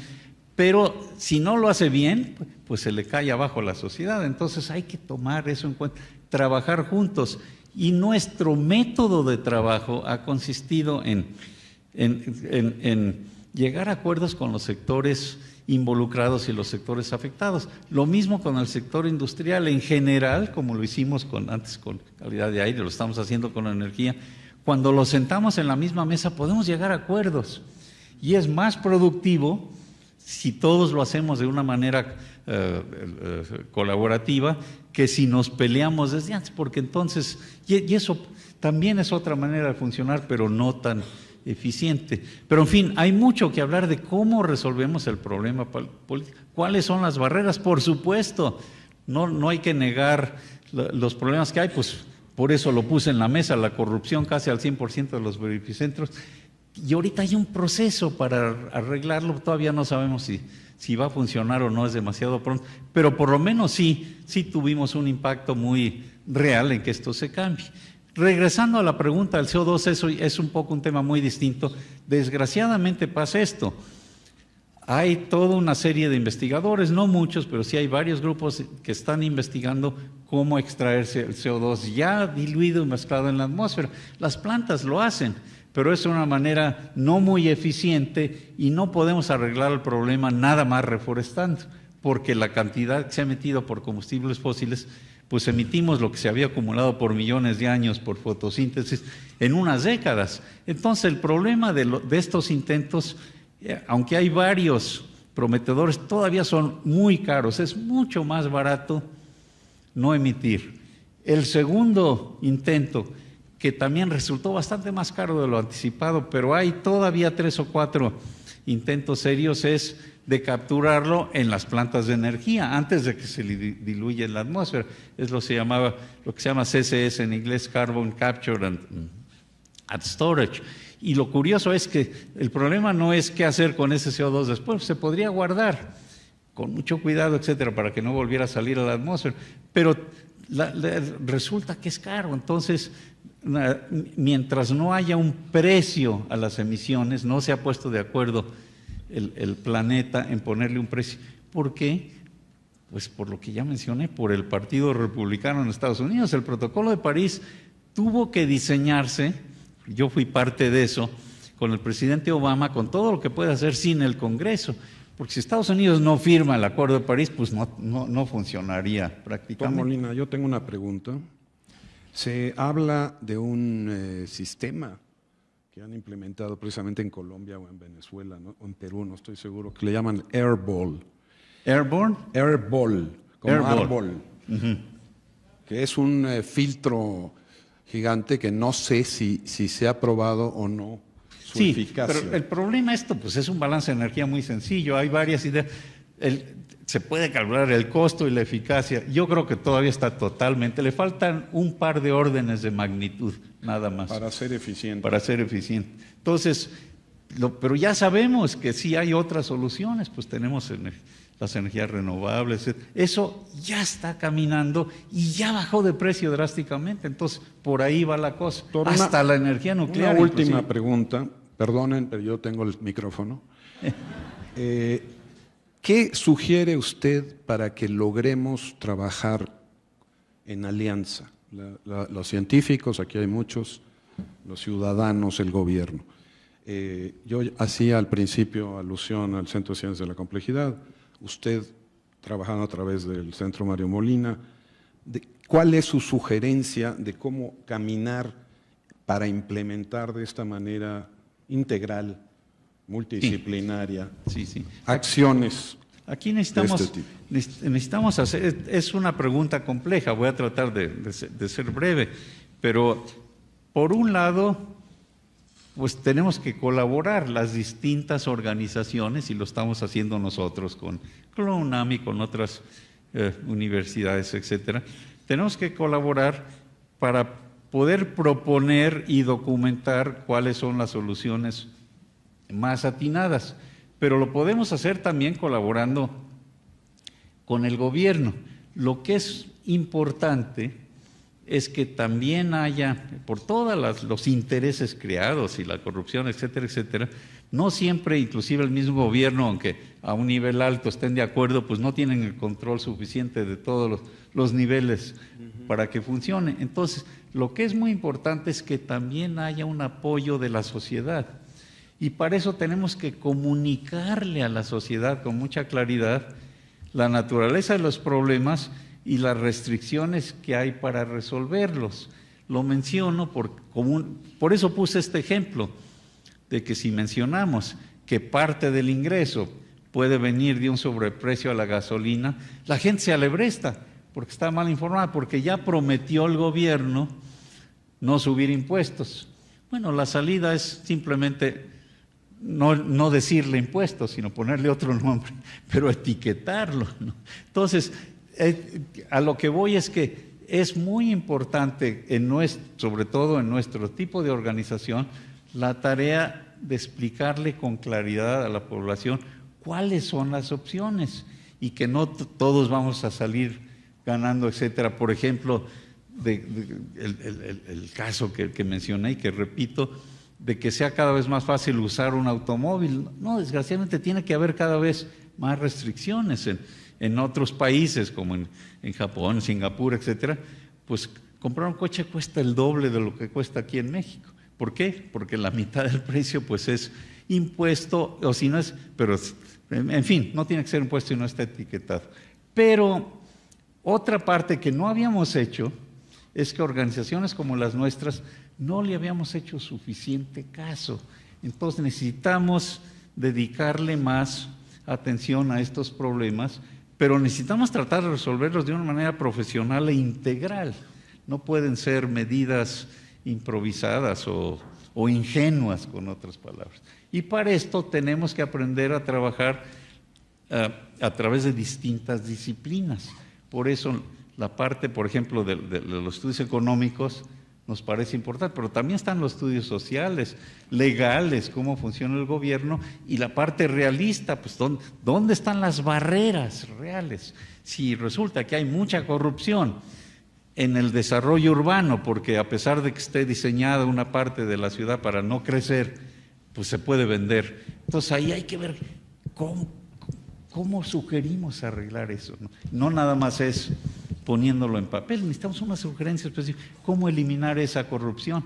pero si no lo hace bien, pues se le cae abajo a la sociedad. Entonces hay que tomar eso en cuenta, trabajar juntos. Y nuestro método de trabajo ha consistido en llegar a acuerdos con los sectores involucrados y los sectores afectados. Lo mismo con el sector industrial en general, como lo hicimos antes con calidad de aire, lo estamos haciendo con la energía. Cuando los sentamos en la misma mesa podemos llegar a acuerdos y es más productivo si todos lo hacemos de una manera colaborativa que si nos peleamos desde antes, porque entonces, y eso también es otra manera de funcionar, pero no tan eficiente. Pero en fin, hay mucho que hablar de cómo resolvemos el problema político. ¿Cuáles son las barreras? Por supuesto, no hay que negar los problemas que hay, pues por eso lo puse en la mesa, la corrupción casi al 100% de los verificentros. Y ahorita hay un proceso para arreglarlo, todavía no sabemos si va a funcionar o no, es demasiado pronto, pero por lo menos sí tuvimos un impacto muy real en que esto se cambie. Regresando a la pregunta del CO2, eso es un poco un tema muy distinto. Desgraciadamente pasa esto. Hay toda una serie de investigadores, no muchos, pero sí hay varios grupos que están investigando cómo extraerse el CO2 ya diluido y mezclado en la atmósfera. Las plantas lo hacen, pero es una manera no muy eficiente y no podemos arreglar el problema nada más reforestando, porque la cantidad que se ha emitido por combustibles fósiles, pues emitimos lo que se había acumulado por millones de años por fotosíntesis en unas décadas. Entonces el problema de estos intentos, aunque hay varios prometedores, todavía son muy caros, es mucho más barato no emitir. El segundo intento, que también resultó bastante más caro de lo anticipado, pero hay todavía 3 o 4 intentos serios, es de capturarlo en las plantas de energía antes de que se diluya en la atmósfera. Es lo que se llama CCS en inglés, Carbon Capture and Storage. Y lo curioso es que el problema no es qué hacer con ese CO2 después, se podría guardar con mucho cuidado, etcétera, para que no volviera a salir a la atmósfera, pero resulta que es caro. Entonces, mientras no haya un precio a las emisiones, no se ha puesto de acuerdo el planeta en ponerle un precio. ¿Por qué? Pues por lo que ya mencioné, por el Partido Republicano en Estados Unidos. El Protocolo de París tuvo que diseñarse, yo fui parte de eso, con el presidente Obama, con todo lo que puede hacer sin el Congreso, porque si Estados Unidos no firma el Acuerdo de París, pues no funcionaría prácticamente. Don Molina, yo tengo una pregunta. Se habla de un sistema que han implementado precisamente en Colombia o en Venezuela, ¿no? O en Perú, no estoy seguro, que le llaman Airball. ¿Airborne? Airball, como Airball. árbol, que es un filtro gigante que no sé si se ha probado o no su eficacia. Pero el problema pues es un balance de energía muy sencillo, hay varias ideas. Se puede calcular el costo y la eficacia. Yo creo que todavía está totalmente, le faltan un par de órdenes de magnitud, nada más. Para ser eficiente. Para ser eficiente. Entonces, pero ya sabemos que sí hay otras soluciones, pues tenemos las energías renovables, eso ya está caminando y ya bajó de precio drásticamente, entonces por ahí va la cosa. Doctor, hasta la energía nuclear. Una última pregunta, perdonen, pero yo tengo el micrófono. ¿Qué sugiere usted para que logremos trabajar en alianza? Los científicos, aquí hay muchos, los ciudadanos, el gobierno. Yo hacía al principio alusión al Centro de Ciencias de la Complejidad, usted trabajando a través del Centro Mario Molina, ¿cuál es su sugerencia de cómo caminar para implementar de esta manera integral, multidisciplinaria, acciones? Aquí necesitamos hacer, es una pregunta compleja, voy a tratar de ser breve, pero por un lado, pues tenemos que colaborar las distintas organizaciones, y lo estamos haciendo nosotros con la UNAM y con otras universidades, etcétera. Tenemos que colaborar para poder proponer y documentar cuáles son las soluciones más atinadas, pero lo podemos hacer también colaborando con el gobierno. Lo que es importante es que también haya, por todos los intereses creados y la corrupción, etcétera, etcétera, no siempre, inclusive el mismo gobierno, aunque a un nivel alto estén de acuerdo, pues no tienen el control suficiente de todos los niveles para que funcione. Entonces, lo que es muy importante es que también haya un apoyo de la sociedad. Y para eso tenemos que comunicarle a la sociedad con mucha claridad la naturaleza de los problemas y las restricciones que hay para resolverlos. Lo menciono por eso puse este ejemplo, de que si mencionamos que parte del ingreso puede venir de un sobreprecio a la gasolina, la gente se alebresta porque está mal informada, porque ya prometió el gobierno no subir impuestos. Bueno, la salida es simplemente no decirle impuestos, sino ponerle otro nombre, pero etiquetarlo, ¿no? Entonces, a lo que voy es que es muy importante, sobre todo en nuestro tipo de organización, la tarea de explicarle con claridad a la población cuáles son las opciones y que no todos vamos a salir ganando, etcétera. Por ejemplo, el caso que mencioné y que repito, de que sea cada vez más fácil usar un automóvil. No, desgraciadamente tiene que haber cada vez más restricciones. En otros países, como en Japón, Singapur, etcétera, pues comprar un coche cuesta el doble de lo que cuesta aquí en México. ¿Por qué? Porque la mitad del precio pues es impuesto, o si no es, pero en fin, no tiene que ser impuesto y no está etiquetado. Pero otra parte que no habíamos hecho es que organizaciones como las nuestras no le habíamos hecho suficiente caso. Entonces necesitamos dedicarle más atención a estos problemas, pero necesitamos tratar de resolverlos de una manera profesional e integral. No pueden ser medidas improvisadas o ingenuas, con otras palabras. Y para esto tenemos que aprender a trabajar a través de distintas disciplinas. Por eso la parte, por ejemplo, de los estudios económicos nos parece importante, pero también están los estudios sociales, legales, cómo funciona el gobierno, y la parte realista, pues ¿dónde están las barreras reales? Si resulta que hay mucha corrupción en el desarrollo urbano, porque a pesar de que esté diseñada una parte de la ciudad para no crecer, pues se puede vender. Entonces ahí hay que ver cómo sugerimos arreglar eso, ¿no? No nada más es poniéndolo en papel, necesitamos una sugerencia específica. ¿Cómo eliminar esa corrupción?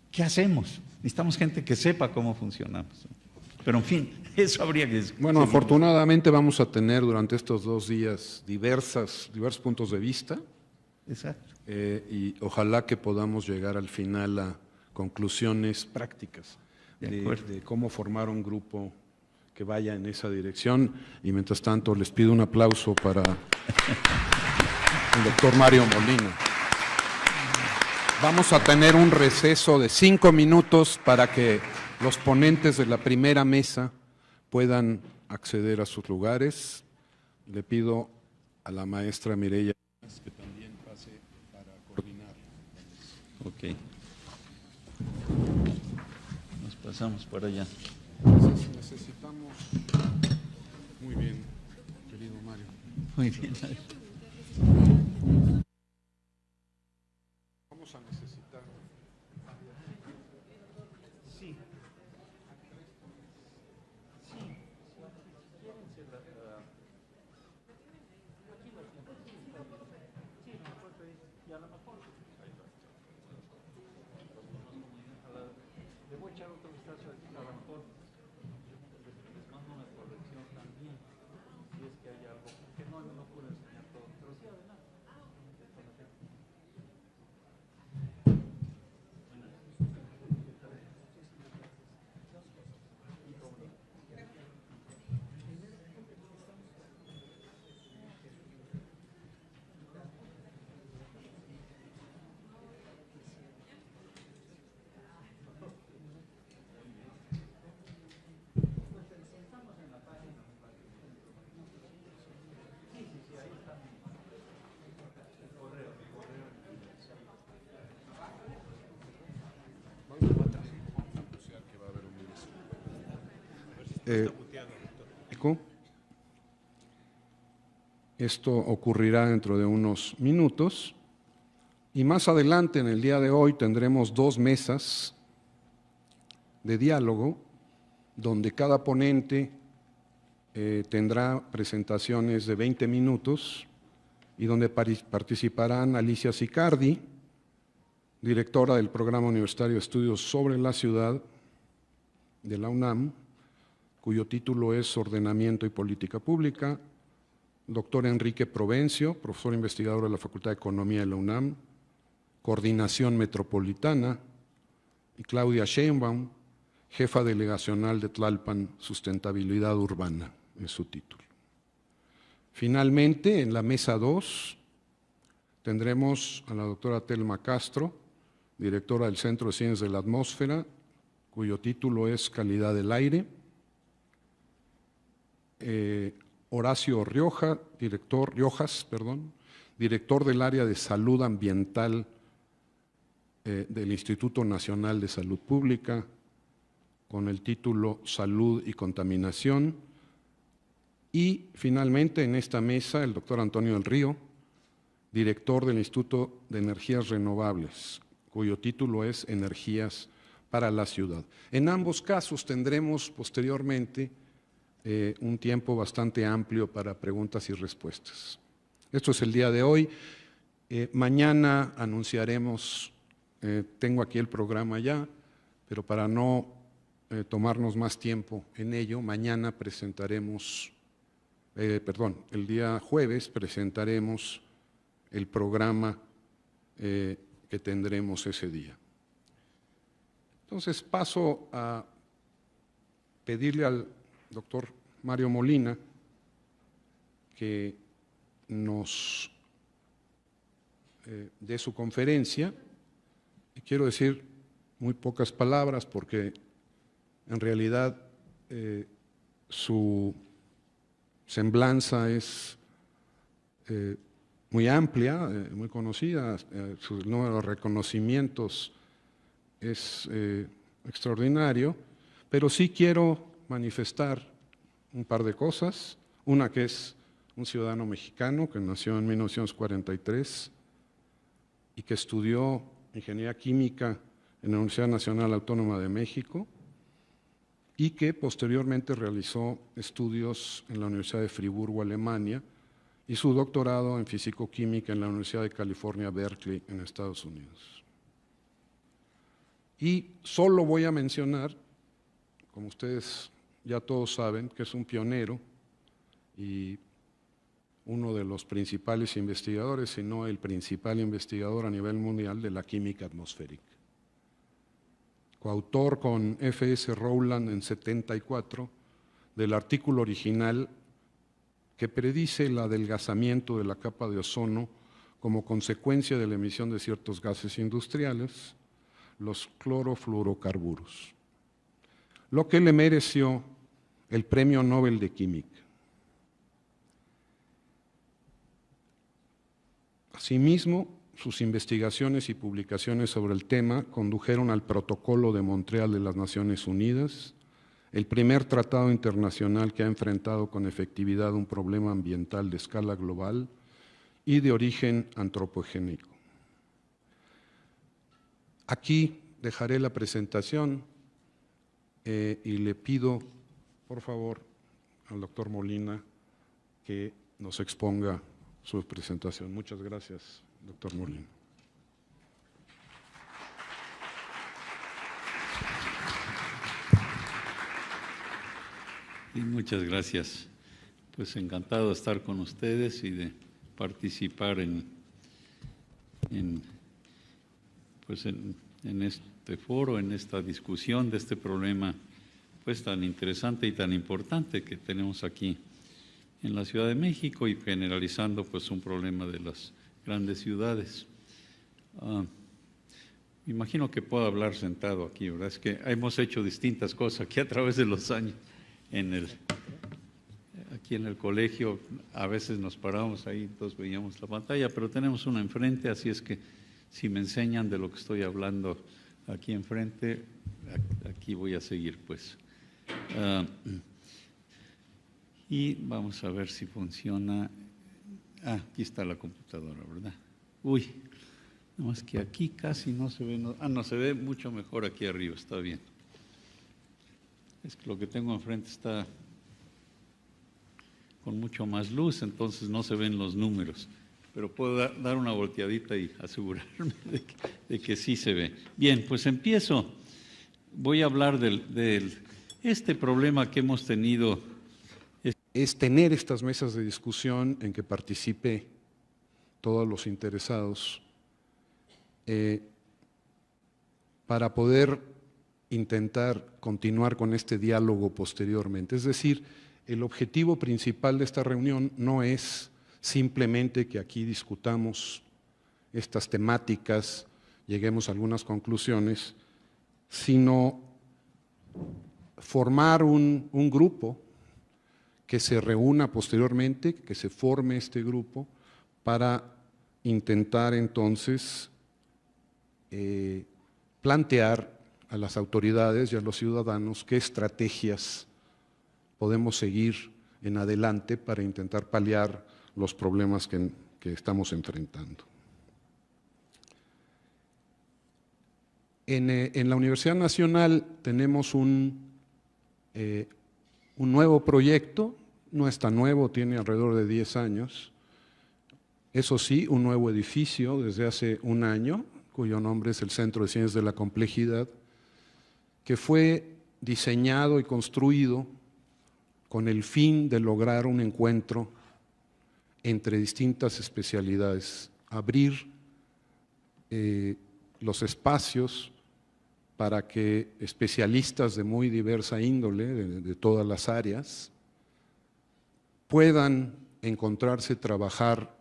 ¿Qué hacemos? Necesitamos gente que sepa cómo funcionamos. Pero en fin, eso habría que... Bueno, afortunadamente vamos a tener durante estos 2 días diversos puntos de vista. Exacto. Y ojalá que podamos llegar al final a conclusiones prácticas de cómo formar un grupo que vaya en esa dirección. Y mientras tanto les pido un aplauso para el doctor Mario Molina. Vamos a tener un receso de 5 minutos para que los ponentes de la primera mesa puedan acceder a sus lugares. Le pido a la maestra Mireya que también pase para coordinar. Ok. Nos pasamos para allá. Entonces necesitamos... Muy bien, querido Mario. Muy bien. Vamos a necesitar... Sí. Le voy a echar otro vistazo a lo mejor les mando una corrección también, si es que hay Esto ocurrirá dentro de unos minutos. Y más adelante, en el día de hoy, tendremos 2 mesas de diálogo, donde cada ponente tendrá presentaciones de 20 minutos y donde participarán Alicia Sicardi, directora del Programa Universitario de Estudios sobre la Ciudad de la UNAM, cuyo título es Ordenamiento y Política Pública, doctor Enrique Provencio, profesor investigador de la Facultad de Economía de la UNAM, Coordinación Metropolitana, y Claudia Sheinbaum, jefa delegacional de Tlalpan, Sustentabilidad Urbana, es su título. Finalmente, en la mesa 2, tendremos a la doctora Telma Castro, directora del Centro de Ciencias de la Atmósfera, cuyo título es Calidad del Aire, Horacio Riojas, director del área de salud ambiental del Instituto Nacional de Salud Pública, con el título Salud y Contaminación. Y finalmente en esta mesa el doctor Antonio del Río, director del Instituto de Energías Renovables, cuyo título es Energías para la Ciudad. En ambos casos tendremos posteriormente un tiempo bastante amplio para preguntas y respuestas. Esto es el día de hoy. Mañana anunciaremos, tengo aquí el programa ya, pero para no tomarnos más tiempo en ello, mañana presentaremos, el día jueves presentaremos el programa que tendremos ese día. Entonces paso a pedirle al doctor Mario Molina que nos dé su conferencia. Y quiero decir muy pocas palabras porque en realidad su semblanza es muy amplia, muy conocida, su número de reconocimientos es extraordinario, pero sí quiero manifestar un par de cosas. Una, que es un ciudadano mexicano que nació en 1943 y que estudió Ingeniería Química en la Universidad Nacional Autónoma de México y que posteriormente realizó estudios en la Universidad de Friburgo, Alemania, y su doctorado en Físico-Química en la Universidad de California, Berkeley, en Estados Unidos. Y solo voy a mencionar, como ustedes ya todos saben, que es un pionero y uno de los principales investigadores, si no el principal investigador a nivel mundial de la química atmosférica. Coautor con F.S. Rowland en 74 del artículo original que predice el adelgazamiento de la capa de ozono como consecuencia de la emisión de ciertos gases industriales, los clorofluorocarburos, lo que le mereció el Premio Nobel de Química. Asimismo, sus investigaciones y publicaciones sobre el tema condujeron al Protocolo de Montreal de las Naciones Unidas, el primer tratado internacional que ha enfrentado con efectividad un problema ambiental de escala global y de origen antropogénico. Aquí dejaré la presentación y le pido, por favor, al doctor Molina que nos exponga su presentación. Muchas gracias, doctor Molina. Y muchas gracias. Pues encantado de estar con ustedes y de participar en este foro, en esta discusión de este problema pues tan interesante y tan importante que tenemos aquí en la Ciudad de México y generalizando pues un problema de las grandes ciudades. Me imagino que puedo hablar sentado aquí, ¿verdad? Es que hemos hecho distintas cosas aquí a través de los años. Aquí en el colegio a veces nos parábamos ahí, entonces veíamos la pantalla, pero tenemos una enfrente, así es que si me enseñan de lo que estoy hablando aquí enfrente, aquí voy a seguir, pues. Y vamos a ver si funciona. Ah, aquí está la computadora, ¿verdad? Uy, no, es que aquí casi no se ve. No, se ve mucho mejor aquí arriba, está bien. Es que lo que tengo enfrente está con mucho más luz, entonces no se ven los números. Pero puedo dar una volteadita y asegurarme de que sí se ve. Bien, pues empiezo. Voy a hablar del este problema que hemos tenido. Es tener estas mesas de discusión en que participe todos los interesados para poder intentar continuar con este diálogo posteriormente. Es decir, el objetivo principal de esta reunión no es simplemente que aquí discutamos estas temáticas, lleguemos a algunas conclusiones, sino formar un grupo que se reúna posteriormente, que se forme este grupo para intentar entonces plantear a las autoridades y a los ciudadanos qué estrategias podemos seguir en adelante para intentar paliar los problemas que estamos enfrentando. En la Universidad Nacional tenemos un nuevo proyecto, no es tan nuevo, tiene alrededor de 10 años. Eso sí, un nuevo edificio desde hace un año, cuyo nombre es el Centro de Ciencias de la Complejidad, que fue diseñado y construido con el fin de lograr un encuentro entre distintas especialidades, abrir los espacios para que especialistas de muy diversa índole, de todas las áreas, puedan encontrarse, trabajar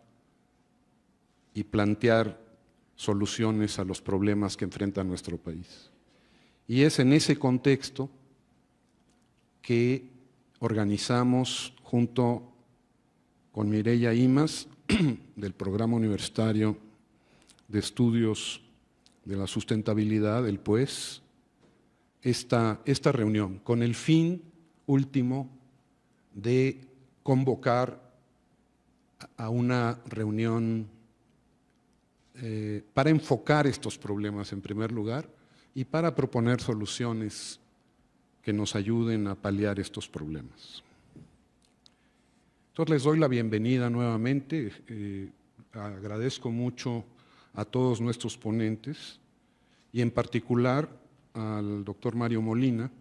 y plantear soluciones a los problemas que enfrenta nuestro país. Y es en ese contexto que organizamos junto con Mireya Imas, del Programa Universitario de Estudios de la Sustentabilidad, el PUES, esta reunión, con el fin último de convocar a una reunión para enfocar estos problemas en primer lugar y para proponer soluciones que nos ayuden a paliar estos problemas. Entonces les doy la bienvenida nuevamente, agradezco mucho a todos nuestros ponentes y en particular al doctor Mario Molina,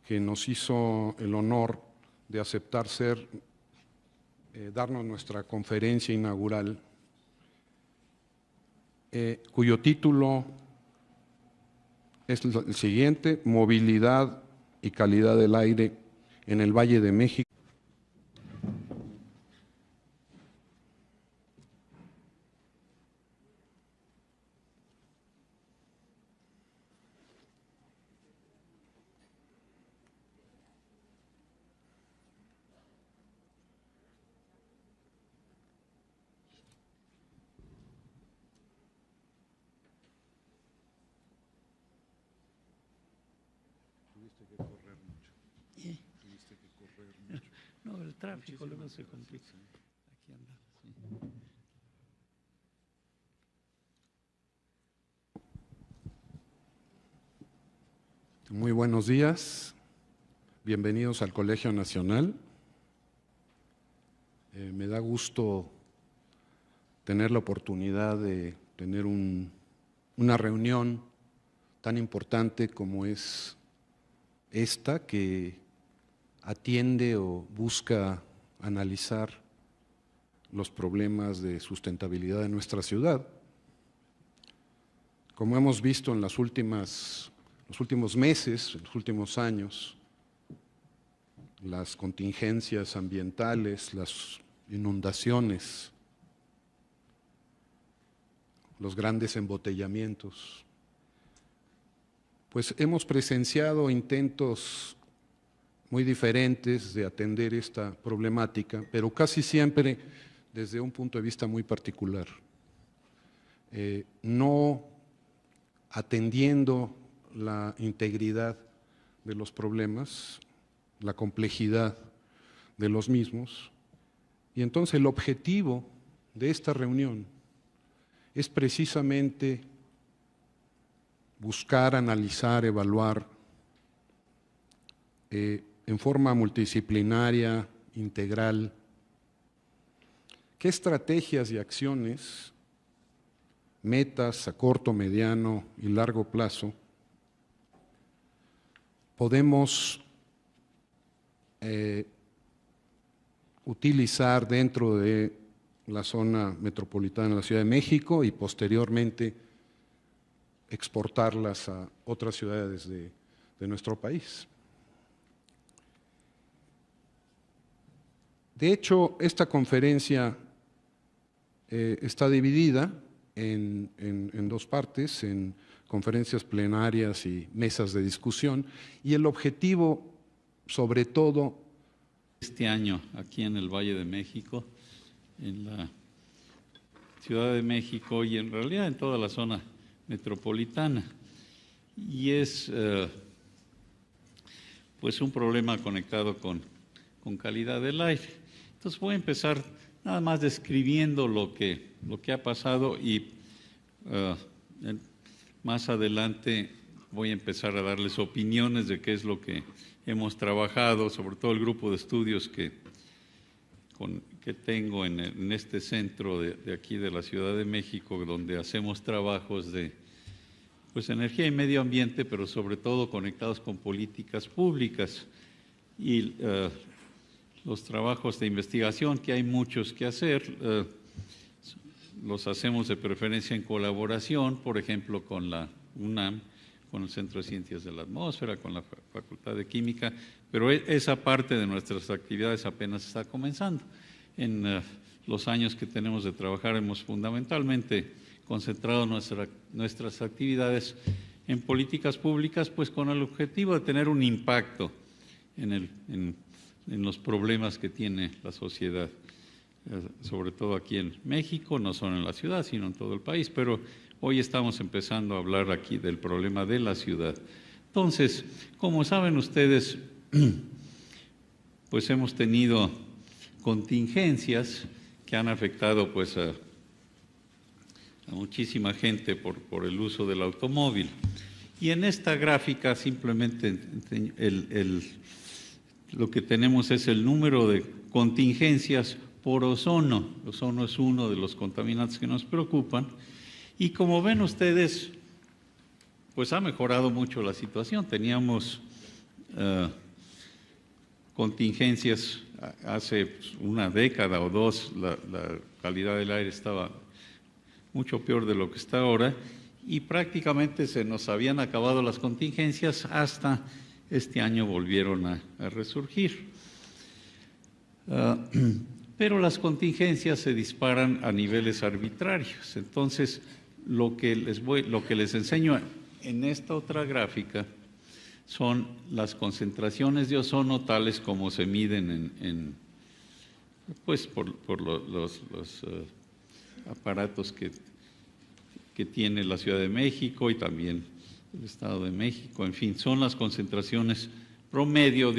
que nos hizo el honor de aceptar darnos nuestra conferencia inaugural, cuyo título es el siguiente: Movilidad y calidad del aire en el Valle de México. No, el tráfico luego se complica. Aquí anda, sí. Muy buenos días, bienvenidos al Colegio Nacional. Me da gusto tener la oportunidad de tener una reunión tan importante como es esta, que atiende o busca analizar los problemas de sustentabilidad de nuestra ciudad. Como hemos visto en los últimos meses, en los últimos años, las contingencias ambientales, las inundaciones, los grandes embotellamientos, pues hemos presenciado intentos muy diferentes de atender esta problemática, pero casi siempre desde un punto de vista muy particular. No atendiendo la integridad de los problemas, la complejidad de los mismos. Y entonces el objetivo de esta reunión es precisamente buscar, analizar, evaluar en forma multidisciplinaria, integral, qué estrategias y acciones, metas a corto, mediano y largo plazo podemos utilizar dentro de la zona metropolitana de la Ciudad de México y posteriormente exportarlas a otras ciudades de nuestro país. De hecho, esta conferencia está dividida en dos partes, en conferencias plenarias y mesas de discusión, y el objetivo, sobre todo, este año aquí en el Valle de México, en la Ciudad de México y en realidad en toda la zona metropolitana, y es pues un problema conectado con calidad del aire. Entonces voy a empezar nada más describiendo lo que ha pasado y más adelante voy a empezar a darles opiniones de qué es lo que hemos trabajado, sobre todo el grupo de estudios que tengo en este centro de aquí de la Ciudad de México, donde hacemos trabajos de pues, energía y medio ambiente, pero sobre todo conectados con políticas públicas. Y los trabajos de investigación, que hay muchos que hacer, los hacemos de preferencia en colaboración, por ejemplo, con la UNAM, con el Centro de Ciencias de la Atmósfera, con la Facultad de Química, pero esa parte de nuestras actividades apenas está comenzando. En los años que tenemos de trabajar hemos fundamentalmente concentrado nuestras actividades en políticas públicas, pues con el objetivo de tener un impacto en los problemas que tiene la sociedad, sobre todo aquí en México, no solo en la ciudad, sino en todo el país, pero hoy estamos empezando a hablar aquí del problema de la ciudad. Entonces, como saben ustedes, pues hemos tenido contingencias que han afectado pues a muchísima gente por el uso del automóvil. Y en esta gráfica simplemente lo que tenemos es el número de contingencias por ozono. Ozono es uno de los contaminantes que nos preocupan. Y como ven ustedes, pues ha mejorado mucho la situación. Teníamos contingencias hace una década o dos, la calidad del aire estaba mucho peor de lo que está ahora y prácticamente se nos habían acabado las contingencias hasta este año volvieron a resurgir. Pero las contingencias se disparan a niveles arbitrarios. Entonces, lo que les enseño en esta otra gráfica son las concentraciones de ozono tales como se miden pues por los aparatos que tiene la Ciudad de México y también el Estado de México. En fin, son las concentraciones promedio de